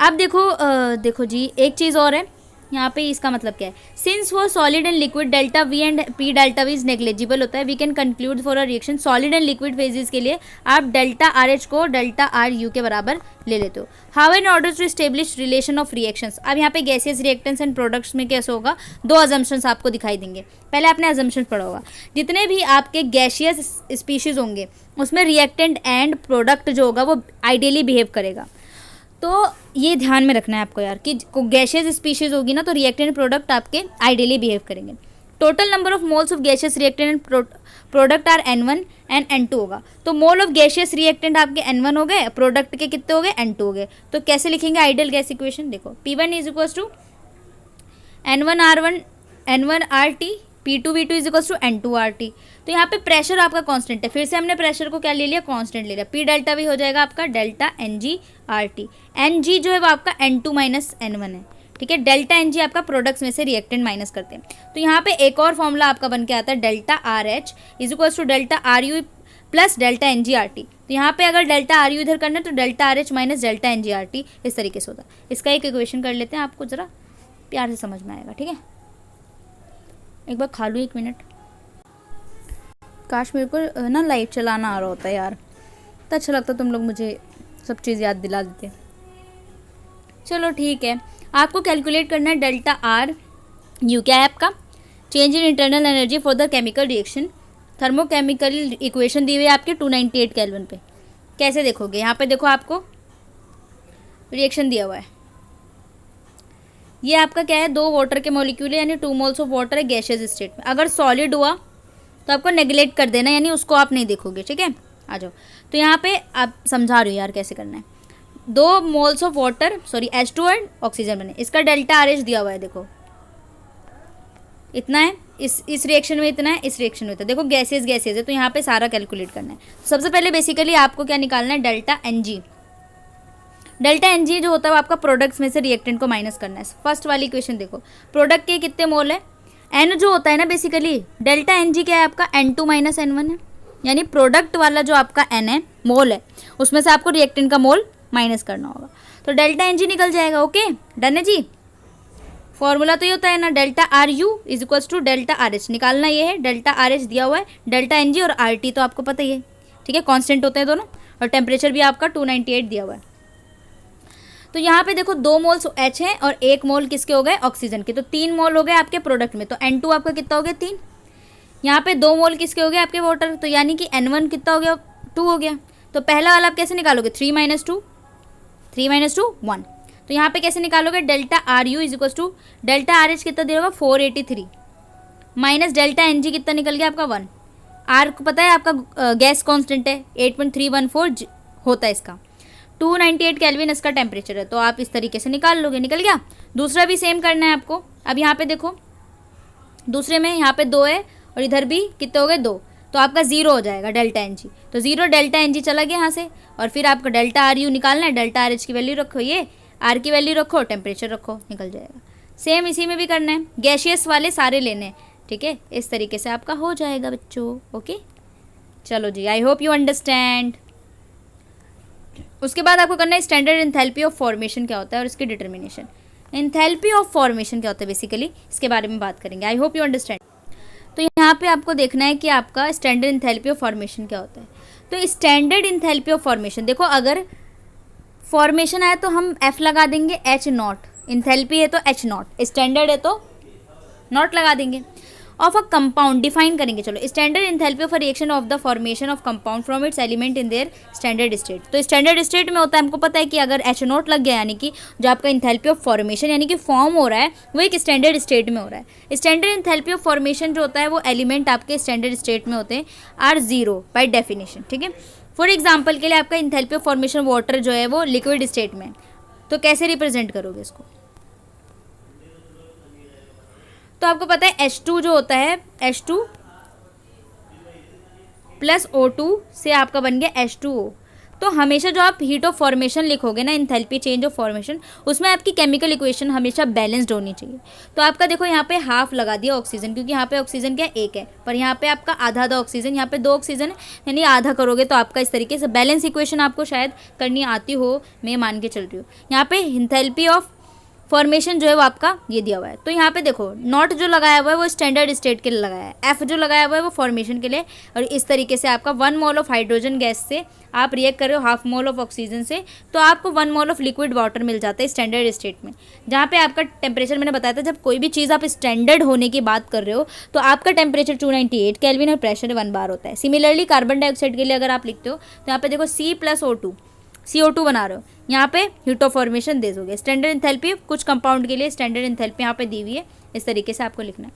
अब देखो जी, एक चीज़ और है यहाँ पे, इसका मतलब क्या है, सिंस वो solid and liquid delta V and P delta V is negligible होता है, we can conclude for a reaction solid and liquid phases के लिए आप डेल्टा RH को डेल्टा RU के बराबर ले लेते हो। How in order to establish relation of reactions. अब यहाँ पे गैसियस रिएक्टेंट्स एंड प्रोडक्ट्स में कैसे होगा, दो अजम्पशंस आपको दिखाई देंगे। पहले आपने अजम्पशन पढ़ा होगा, जितने भी आपके गैसियस स्पीशीज होंगे उसमें रिएक्टेंट एंड प्रोडक्ट जो होगा वो आइडियली बिहेव करेगा। तो ये ध्यान में रखना है आपको यार कि गैशियस स्पीशीज होगी ना तो रिएक्टेंट प्रोडक्ट आपके आइडियली बिहेव करेंगे। Total number of moles of gaseous reactant and product are N1 and N2 होगा। तो मोल ऑफ गैशियस रिएक्टेंट आपके N1 हो गए, प्रोडक्ट के कितने हो गए, N2 हो गए। तो कैसे लिखेंगे आइडियल गैस इक्वेशन, देखो P1 is equals to N1RT, P2 V2 is equals to N2RT। तो यहाँ पे प्रेशर आपका कांस्टेंट है, फिर से हमने प्रेशर को क्या ले लिया, कांस्टेंट ले लिया। P डेल्टा V हो जाएगा आपका डेल्टा NG/RT। NG जो है वो आपका N2 माइनस N1 है। ठीक है, डेल्टा NG आपका प्रोडक्ट्स में से रिएक्टेंट माइनस करते हैं। तो यहाँ पे एक और फॉर्मूला आपका बन के आता है, delta RH is equals to delta RU plus delta NG/RT। तो यहाँ पे अगर डेल्टा RU इधर करना है तो delta RH minus delta NG/RT इस तरीके से होता है। इसका एक इक्वेशन कर लेते हैं, आपको ज़रा प्यार से समझ में आएगा। ठीक है, एक बार खा लूँ 1 मिनट। काश मेरे को ना लाइट चलाना आ रहा होता है यार, तो अच्छा लगता, तुम लोग मुझे सब चीज़ याद दिला देते। चलो ठीक है, आपको कैलकुलेट करना है डेल्टा RU क्या है आपका, change in internal energy for the chemical reaction. Thermochemical equation दी हुई है आपके 298 केल्विन पे। कैसे देखोगे, यहाँ पे देखो आपको रिएक्शन दिया हुआ है, ये आपका क्या है, 2 वाटर के मॉलिक्यूल है, यानी 2 मोल्स ऑफ वाटर है गैशियस स्टेट में। अगर सॉलिड हुआ तो आपको नेग्लेक्ट कर देना, यानी उसको आप नहीं देखोगे। ठीक है, आ जाओ। तो यहाँ पे आप समझा रही हो यार कैसे करना है। 2 moles of water, sorry H2 and oxygen बने, इसका डेल्टा RH दिया हुआ है, देखो इतना है, इस रिएक्शन में इतना है, इस रिएक्शन में इतना। देखो गैसेज है, तो यहाँ पे सारा कैलकुलेट करना है। सबसे पहले बेसिकली आपको क्या निकालना है, डेल्टा NG। डेल्टा NG जो होता है वो आपका प्रोडक्ट्स में से रिएक्टेंट को माइनस करना है। फर्स्ट वाली इक्वेशन देखो, प्रोडक्ट के कितने मोल है, N जो होता है ना बेसिकली, डेल्टा NG क्या है आपका, N2 माइनस N1 है, यानी प्रोडक्ट वाला जो आपका N है, मोल है, उसमें से आपको रिएक्टेंट का मोल माइनस करना होगा। तो डेल्टा NG निकल जाएगा। ओके, डन है जी। फॉर्मूला तो ये होता है ना, delta RU is equals to delta RH, निकालना ये है, डेल्टा RH दिया हुआ है, डेल्टा NG और RT तो आपको पता ही है। ठीक है, कांस्टेंट होते हैं दोनों, और टेम्परेचर भी आपका 298 दिया हुआ है। तो यहाँ पे देखो 2 मोल्स H हैं और 1 मोल किसके हो गए, ऑक्सीजन के, तो 3 मोल हो गए आपके प्रोडक्ट में, तो N2 आपका कितना हो गया 3। यहाँ पे 2 मोल किसके हो गए आपके वाटर, तो यानी कि N1 कितना हो गया 2 हो गया। तो पहला वाला आप कैसे निकालोगे 3 - 2, 3 - 2 1। तो यहाँ पे कैसे निकालोगे, delta R U is equal to delta R H कितना दे होगा 483 माइनस डेल्टा एन जी कितना निकल गया आपका 1। आर को पता है आपका गैस कांस्टेंट है 8.314 होता है इसका, 298 केल्विन इसका टेम्परेचर है, तो आप इस तरीके से निकाल लोगे, निकल गया। दूसरा भी सेम करना है आपको। अब यहाँ पे देखो दूसरे में यहाँ पे 2 है और इधर भी कितने हो गए 2, तो आपका 0 हो जाएगा डेल्टा एन जी, तो 0 डेल्टा एन जी चला गया यहाँ से। और फिर आपको डेल्टा आर यू निकालना है, डेल्टा आर एच की वैल्यू रखो, ये आर की वैल्यू रखो, टेम्परेचर रखो, निकल जाएगा। सेम इसी में भी करना है, गैशियस वाले सारे लेने हैं, ठीक है। इस तरीके से आपका हो जाएगा बच्चों, ओके। चलो जी, आई होप यू अंडरस्टैंड। उसके बाद आपको करना है स्टैंडर्ड एंथैल्पी ऑफ फॉर्मेशन क्या होता है और इसकी डिटर्मिनेशन। एंथैल्पी ऑफ फॉर्मेशन क्या होता है बेसिकली, इसके बारे में बात करेंगे। I hope you understand. तो यहाँ पे आपको देखना है कि आपका स्टैंडर्ड एंथैल्पी ऑफ फॉर्मेशन क्या होता है। तो स्टैंडर्ड एंथैल्पी ऑफ फॉर्मेशन देखो, अगर फॉर्मेशन आए तो हम F लगा देंगे H0, एंथैल्पी है तो H0, स्टैंडर्ड है तो नॉट लगा देंगे। ऑफ अ कंपाउंड डिफाइन करेंगे, चलो standard enthalpy of a reaction of the formation of compound from its element in their standard state. तो स्टैंडर्ड स्टेट में होता है, हमको पता है कि अगर H0 लग गया यानी कि जो आपका एंथैल्पी ऑफ फॉर्मेशन यानी कि फॉर्म हो रहा है वो एक स्टैंडर्ड स्टेट में हो रहा है। स्टैंडर्ड एंथैल्पी ऑफ फॉर्मेशन जो होता है वो एलिमेंट आपके स्टैंडर्ड स्टेट में होते हैं आर 0 बाई डेफिनेशन, ठीक है। फॉर एग्जाम्पल के लिए आपका एंथैल्पी ऑफ फॉर्मेशन वाटर जो है वो लिक्विड स्टेट में, तो कैसे रिप्रेजेंट करोगे इसको, तो आपको पता है H2 जो होता है H2 प्लस O2 से आपका बन गया H2O। तो हमेशा जो आप हीट ऑफ फॉर्मेशन लिखोगे ना, एंथैल्पी चेंज ऑफ फॉर्मेशन, उसमें आपकी केमिकल इक्वेशन हमेशा बैलेंस्ड होनी चाहिए। तो आपका देखो यहाँ पे हाफ लगा दिया ऑक्सीजन, क्योंकि यहाँ पे ऑक्सीजन क्या 1 है, पर यहाँ पे आपका आधा ऑक्सीजन, यहाँ पे 2 ऑक्सीजन है, यानी आधा करोगे तो आपका इस तरीके से बैलेंस इक्वेशन आपको शायद करनी आती हो, मैं मान के चल रही हूँ। यहाँ पे एंथैल्पी ऑफ फॉर्मेशन जो है वो आपका ये दिया हुआ है। तो यहाँ पे देखो नॉट जो लगाया हुआ है वो स्टैंडर्ड स्टेट के लिए लगाया है, एफ जो लगाया हुआ है वो फॉर्मेशन के लिए, और इस तरीके से आपका 1 मोल ऑफ हाइड्रोजन गैस से आप रिएक्ट कर रहे हो हाफ मोल ऑफ ऑक्सीजन से, तो आपको 1 मोल ऑफ लिक्विड वाटर मिल जाता है स्टैंडर्ड स्टेट में। जहाँ पे आपका टेम्परेचर मैंने बताया था, जब कोई भी चीज़ आप स्टैंडर्ड होने की बात कर रहे हो तो आपका टेम्परेचर 298 केल्विन और प्रेशर 1 बार होता है। सिमिलरली कार्बन डाइऑक्साइड के लिए अगर आप लिखते हो तो यहाँ पे देखो C+O2 CO2 बना रहे हो, यहाँ पे हीट ऑफ फॉर्मेशन दे दोगे। स्टैंडर्ड एंथैल्पी कुछ कंपाउंड के लिए स्टैंडर्ड एंथैल्पी यहाँ पे दी हुई है, इस तरीके से आपको लिखना है।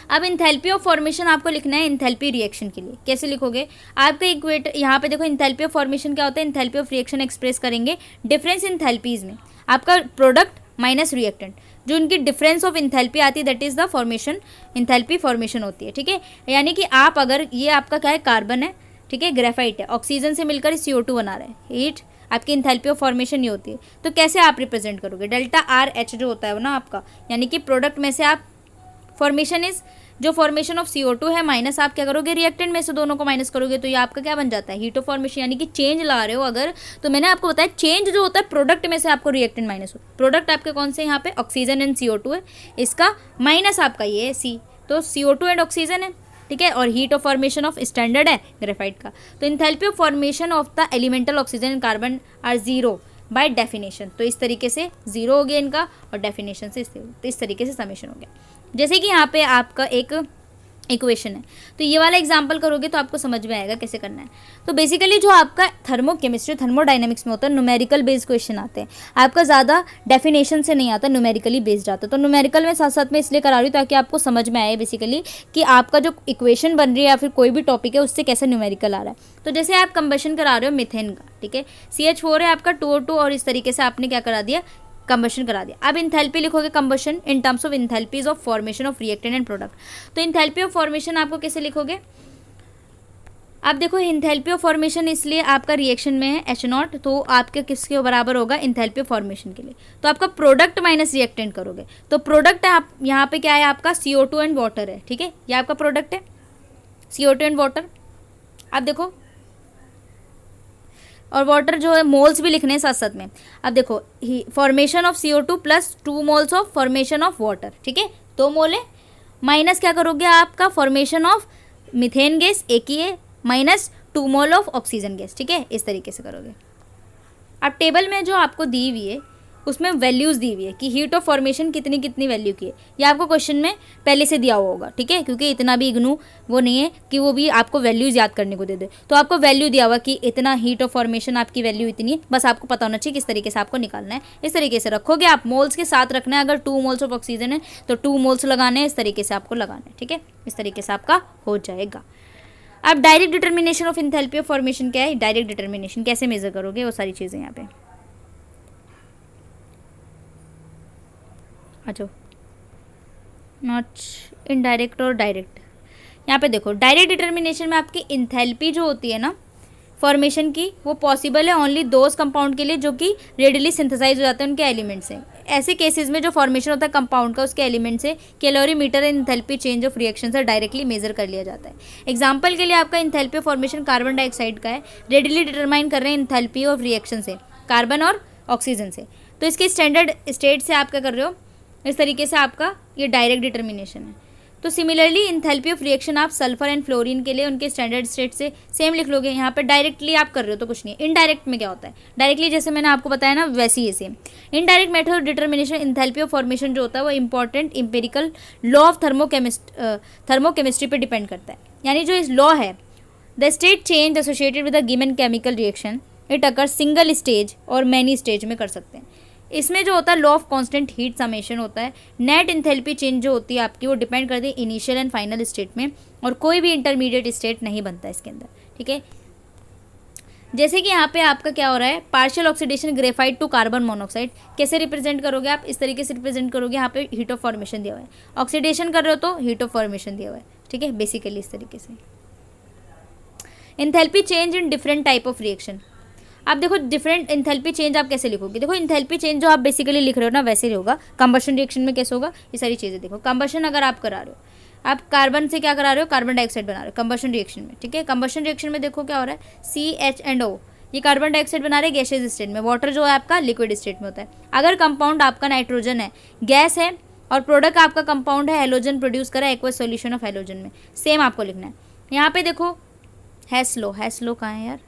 अब एंथैल्पी ऑफ फॉर्मेशन आपको लिखना है एंथैल्पी रिएक्शन के लिए, कैसे लिखोगे, आपका इक्वेटर यहाँ पे देखो एंथैल्पी ऑफ फॉर्मेशन क्या होता है, एंथैल्पी ऑफ रिएक्शन एक्सप्रेस करेंगे डिफरेंस एंथैल्पीज में, आपका प्रोडक्ट माइनस रिएक्टेंट, जो उनकी डिफरेंस ऑफ एंथैल्पी आती है that is the formation, enthalpy formation होती है, ठीक है। यानी कि आप अगर ये आपका क्या है कार्बन है, ठीक है, ग्रेफाइट है, ऑक्सीजन से मिलकर CO2 बना रहा है, हीट आपकी एंथैल्पी ऑफ फॉर्मेशन ये होती है। तो कैसे आप रिप्रेजेंट करोगे, डेल्टा आर एच जो होता है वो ना आपका, यानी कि प्रोडक्ट में से आप फॉर्मेशन इज जो फॉर्मेशन ऑफ CO2 है माइनस आप क्या करोगे रिएक्टेंट में से दोनों को माइनस करोगे, तो ये आपका क्या बन जाता है हीट ऑफ फॉर्मेशन, यानी कि चेंज ला रहे हो अगर, तो मैंने आपको बताया चेंज जो होता है प्रोडक्ट में से आपको रिएक्टेंट माइनस हो, प्रोडक्ट आपके कौन से यहाँ पे ऑक्सीजन एंड CO2 है, इसका माइनस आपका ये है C, तो CO2 एंड ऑक्सीजन है, ठीक है। और heat of formation of standard है ग्रेफाइट का, तो enthalpy of formation of the elemental oxygen and carbon are 0 by definition, तो इस तरीके से 0 हो गया इनका, और डेफिनेशन से तो इस तरीके से समेशन हो गया। जैसे कि यहाँ पे आपका एक इक्वेशन है, तो ये वाला एग्जांपल करोगे तो आपको समझ में आएगा कैसे करना है। तो बेसिकली जो आपका थर्मोकेमिस्ट्री थर्मोडायनेमिक्स में होता है न्यूमेरिकल बेस्ड क्वेश्चन आते हैं, आपका ज़्यादा डेफिनेशन से नहीं आता, न्यूमेरिकली बेस्ड आता है। तो न्यूमेरिकल में साथ साथ में इसलिए करा रही हूँ ताकि आपको समझ में आए बेसिकली कि आपका जो इक्वेशन बन रही है या फिर कोई भी टॉपिक है उससे कैसे न्यूमेरिकल आ रहा है। तो जैसे आप कंबशन करा रहे हो मीथेन का, ठीक है, CH4 है आपका 2O2, और इस तरीके से आपने क्या करा दिया कंबशन करा दिया। अब एंथैल्पी लिखोगे combustion in terms of enthalpies of formation of reactant and product. तो एंथैल्पी ऑफ फॉर्मेशन आपको कैसे लिखोगे, आप देखो एंथैल्पी ऑफ फॉर्मेशन इसलिए आपका रिएक्शन में है H0, तो आपके किसके बराबर होगा एंथैल्पी ऑफ फॉर्मेशन के लिए, तो आपका प्रोडक्ट माइनस रिएक्टेंट करोगे, तो प्रोडक्ट आप यहाँ पे क्या है आपका CO2 एंड वाटर है, ठीक है, ये आपका प्रोडक्ट है CO2 एंड वाटर। आप देखो और वाटर जो है मोल्स भी लिखने हैं साथ साथ में। अब देखो formation of CO2 plus 2 moles of formation of water, ठीक है, 2 मोल है, माइनस क्या करोगे आपका फॉर्मेशन ऑफ मीथेन गैस एक ही है, minus 2 mole of oxygen gas, ठीक है, इस तरीके से करोगे। अब टेबल में जो आपको दी हुई है उसमें वैल्यूज़ दी हुई है कि हीट ऑफ फॉर्मेशन कितनी कितनी वैल्यू की है, ये आपको क्वेश्चन में पहले से दिया हुआ होगा, ठीक है, क्योंकि इतना भी इग्नू वो नहीं है कि वो भी आपको वैल्यूज़ याद करने को दे दे। तो आपको वैल्यू दिया हुआ कि इतना हीट ऑफ फॉर्मेशन आपकी वैल्यू इतनी है, बस आपको पता होना चाहिए किस तरीके से आपको निकालना है। इस तरीके से रखोगे आप, मोल्स के साथ रखना है। अगर 2 मोल्स ऑफ ऑक्सीजन है तो 2 मोल्स लगाने हैं, इस तरीके से आपको लगाना है, ठीक है, इस तरीके से आपका हो जाएगा। अब direct determination of enthalpy of formation क्या है, डायरेक्ट डिटर्मिनेशन कैसे मेजर करोगे, वो सारी चीज़ें यहाँ पे आ जाओ। नॉट इनडायरेक्ट और डायरेक्ट, यहाँ पे देखो डायरेक्ट डिटर्मिनेशन में आपकी इंथैल्पी जो होती है ना फॉर्मेशन की, वो पॉसिबल है ओनली दोज कंपाउंड के लिए जो कि रेडिली सिंथेसाइज हो जाते हैं उनके एलिमेंट से। ऐसे केसेस में जो फॉर्मेशन होता है कंपाउंड का उसके एलिमेंट से calorimeter and enthalpy change of reaction से डायरेक्टली मेजर कर लिया जाता है। एग्जांपल के लिए आपका इंथैल्पी फॉर्मेशन कार्बन डाइऑक्साइड का है, रेडिली डिटरमाइन कर रहे हैं इंथैल्पी ऑफ रिएक्शन से कार्बन और ऑक्सीजन से, तो इसके स्टैंडर्ड स्टेट से आप क्या कर रहे हो, इस तरीके से आपका ये डायरेक्ट डिटर्मिनेशन है। तो सिमिलरली इंथैल्पी ऑफ रिएक्शन आप सल्फर एंड फ्लोरीन के लिए उनके स्टैंडर्ड स्टेट से सेम लिख लोगे। यहाँ पर डायरेक्टली आप कर रहे हो तो कुछ नहीं है। इनडायरेक्ट में क्या होता है, डायरेक्टली जैसे मैंने आपको बताया ना वैसे ही same. Indirect method of determination enthalpy of formation जो होता है वो important empirical law of thermochemistry पर डिपेंड करता है। यानी जो इस लॉ है, the state change associated with the given chemical reaction it occur single stage और मैनी स्टेज में कर सकते हैं। इसमें जो होता है law of constant heat summation होता है। नेट इंथैल्पी चेंज जो होती है आपकी वो डिपेंड करती है इनिशियल एंड फाइनल स्टेट में, और कोई भी इंटरमीडिएट स्टेट नहीं बनता इसके अंदर, ठीक है। जैसे कि यहाँ पे आपका क्या हो रहा है, partial oxidation graphite to carbon monoxide, कैसे रिप्रेजेंट करोगे आप, इस तरीके से रिप्रेजेंट करोगे। यहाँ पे हीट ऑफ फॉर्मेशन दिया हुआ है, ऑक्सीडेशन कर रहे हो तो हीट ऑफ फॉर्मेशन दिया हुआ है, ठीक है, बेसिकली इस तरीके से। Enthalpy change in different type of reaction, आप देखो डिफरेंट इंथैल्पी चेंज आप कैसे लिखोगे। देखो इंथैल्पी चेंज जो आप बेसिकली लिख रहे हो ना वैसे ही होगा। कंबशन रिएक्शन में कैसे होगा, ये सारी चीज़ें देखो। कंबशन अगर आप करा रहे हो, आप कार्बन से क्या करा रहे हो, कार्बन डाइऑक्साइड बना रहे हो कंबशन रिएक्शन में, ठीक है। कंबशन रिएक्शन में देखो क्या हो रहा है, CH&O ये कार्बन डाइऑक्साइड बना रहे हैं गैसेज स्टेट में, वाटर जो है आपका लिक्विड स्टेट में होता है। अगर कंपाउंड आपका नाइट्रोजन है, गैस है, और प्रोडक्ट आपका कंपाउंड है हेलोजन प्रोड्यूस करा एक्वस सॉल्यूशन ऑफ हेलोजन में, सेम आपको लिखना है। यहाँ पे देखो हैस्लो, हैस्लो कहाँ है यार,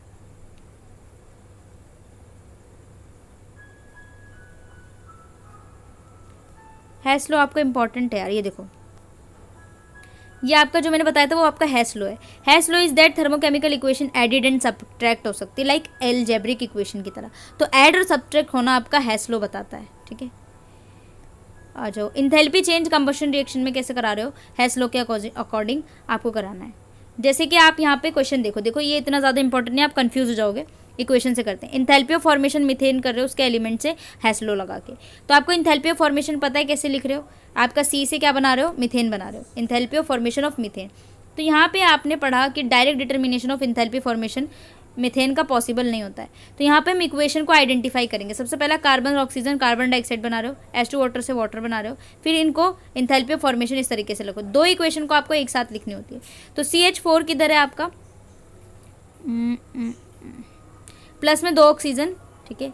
हैस्लो आपका इंपॉर्टेंट है यार, ये देखो ये आपका जो मैंने बताया था वो आपका हैस्लो है। Hess's law is that thermochemical equation added and subtract हो सकती है लाइक एलजेब्रिक इक्वेशन की तरह। तो ऐड और सब्ट्रैक्ट होना आपका हैस्लो बताता है, ठीक है। आ जाओ, इंथैल्पी चेंज कंबशन रिएक्शन में कैसे करा रहे हो, हैस्लो के अकॉर्डिंग आपको कराना है। जैसे कि आप यहाँ पे क्वेश्चन देखो, देखो ये इतना ज़्यादा इंपॉर्टेंट नहीं, आप कंफ्यूज हो जाओगे। इक्वेशन से करते हैं, इंथैल्पी ऑफ फॉर्मेशन मीथेन कर रहे हो उसके एलिमेंट से हैस्लो लगा के। तो आपको इंथैल्पी ऑफ फॉर्मेशन पता है कैसे लिख रहे हो, आपका C से क्या बना रहे हो, मीथेन बना रहे हो, enthalpy of formation of methane. तो यहाँ पे आपने पढ़ा कि direct determination of enthalpy formation methane का पॉसिबल नहीं होता है। तो यहाँ पे हम इक्वेशन को आइडेंटिफाई करेंगे। सबसे पहला कार्बन और ऑक्सीजन, कार्बन डाइऑक्साइड बना रहे हो, H2 वाटर से वाटर बना रहे हो, फिर इनको इंथैल्पी ऑफ फॉर्मेशन इस तरीके से लिखो। दो इक्वेशन को आपको एक साथ लिखनी होती है। तो CH4 किधर है आपका, प्लस में 2 ऑक्सीजन, ठीक है,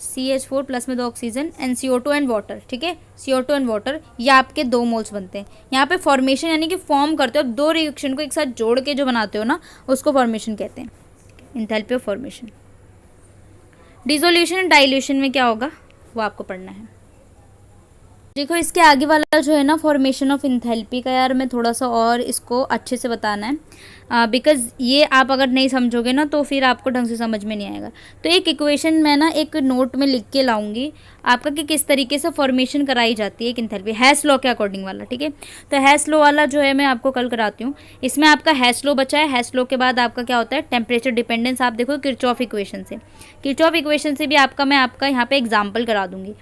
CH4 प्लस में 2 oxygen and CO2 and water, ठीक है, CO2 एंड वाटर, ये आपके 2 मोल्स बनते हैं। यहाँ पे फॉर्मेशन यानी कि फॉर्म करते हो, 2 रिएक्शन को एक साथ जोड़ के जो बनाते हो ना उसको फॉर्मेशन कहते हैं, enthalpy of formation. Dissolution and dilution में क्या होगा वो आपको पढ़ना है। देखो इसके आगे वाला जो है ना फॉर्मेशन ऑफ इंथैल्पी का, यार मैं थोड़ा सा और इसको अच्छे से बताना है, बिकॉज़ ये आप अगर नहीं समझोगे ना तो फिर आपको ढंग से समझ में नहीं आएगा। तो एक इक्वेशन मैं ना एक नोट में लिख के लाऊंगी आपका कि किस तरीके से फॉर्मेशन कराई जाती है एक इंथैल्पी, हैस लॉ के अकॉर्डिंग वाला, ठीक है। तो हैस लॉ वाला जो है मैं आपको कल कराती हूँ। इसमें आपका हैस लॉ बचा है, हैस लॉ के बाद आपका क्या होता है, टेम्परेचर डिपेंडेंस। आप देखो किरचॉफ इक्वेशन से, किरचॉफ इक्वेशन से भी आपका मैं आपका यहाँ पे एग्जाम्पल करा दूंगी।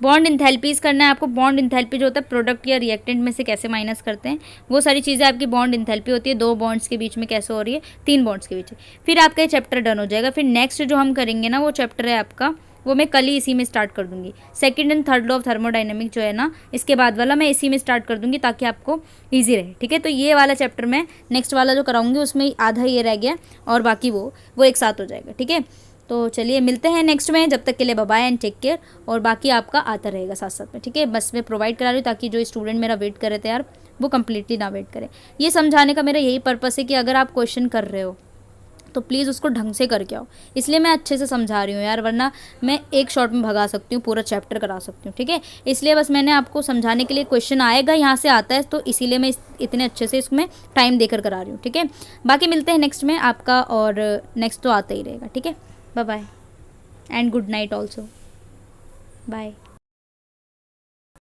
बॉन्ड इंथैल्पीज़ करना है आपको। बॉन्ड इंथैल्पी जो होता है प्रोडक्ट या रिएक्टेंट में से कैसे माइनस करते हैं, वो सारी चीज़ें आपकी बॉन्ड इंथैल्पी होती है। 2 बॉन्ड्स के बीच में कैसे हो रही है, 3 बॉन्ड्स के बीच। फिर आपका ये चैप्टर डन हो जाएगा। फिर नेक्स्ट जो हम करेंगे ना वो चैप्टर है आपका, वो मैं कल ही इसी में स्टार्ट कर दूंगी। Second and third law of thermodynamic जो है ना, इसके बाद वाला मैं इसी में स्टार्ट कर दूंगी ताकि आपको ईजी रहे, ठीक है। तो ये वाला चैप्टर मैं नेक्स्ट वाला जो कराऊंगी उसमें आधा ये रह गया और बाकी वो एक साथ हो जाएगा, ठीक है। तो चलिए मिलते हैं नेक्स्ट में, जब तक के लिए bye bye and take care. और बाकी आपका आता रहेगा साथ साथ में, ठीक है। बस मैं प्रोवाइड करा रही हूँ ताकि जो स्टूडेंट मेरा वेट कर रहे थे यार वो कम्प्लीटली ना वेट करे। ये समझाने का मेरा यही पर्पस है कि अगर आप क्वेश्चन कर रहे हो तो प्लीज़ उसको ढंग से करके आओ। इसलिए मैं अच्छे से समझा रही हूँ यार, वरना मैं एक शॉट में भगा सकती हूँ, पूरा चैप्टर करा सकती हूँ, ठीक है। इसलिए बस मैंने आपको समझाने के लिए, क्वेश्चन आएगा यहाँ से आता है, तो इसीलिए मैं इतने अच्छे से इसमें टाइम देकर करा रही हूँ, ठीक है। बाकी मिलते हैं नेक्स्ट में आपका, और नेक्स्ट तो आता ही रहेगा, ठीक है। Bye bye and good night also, bye.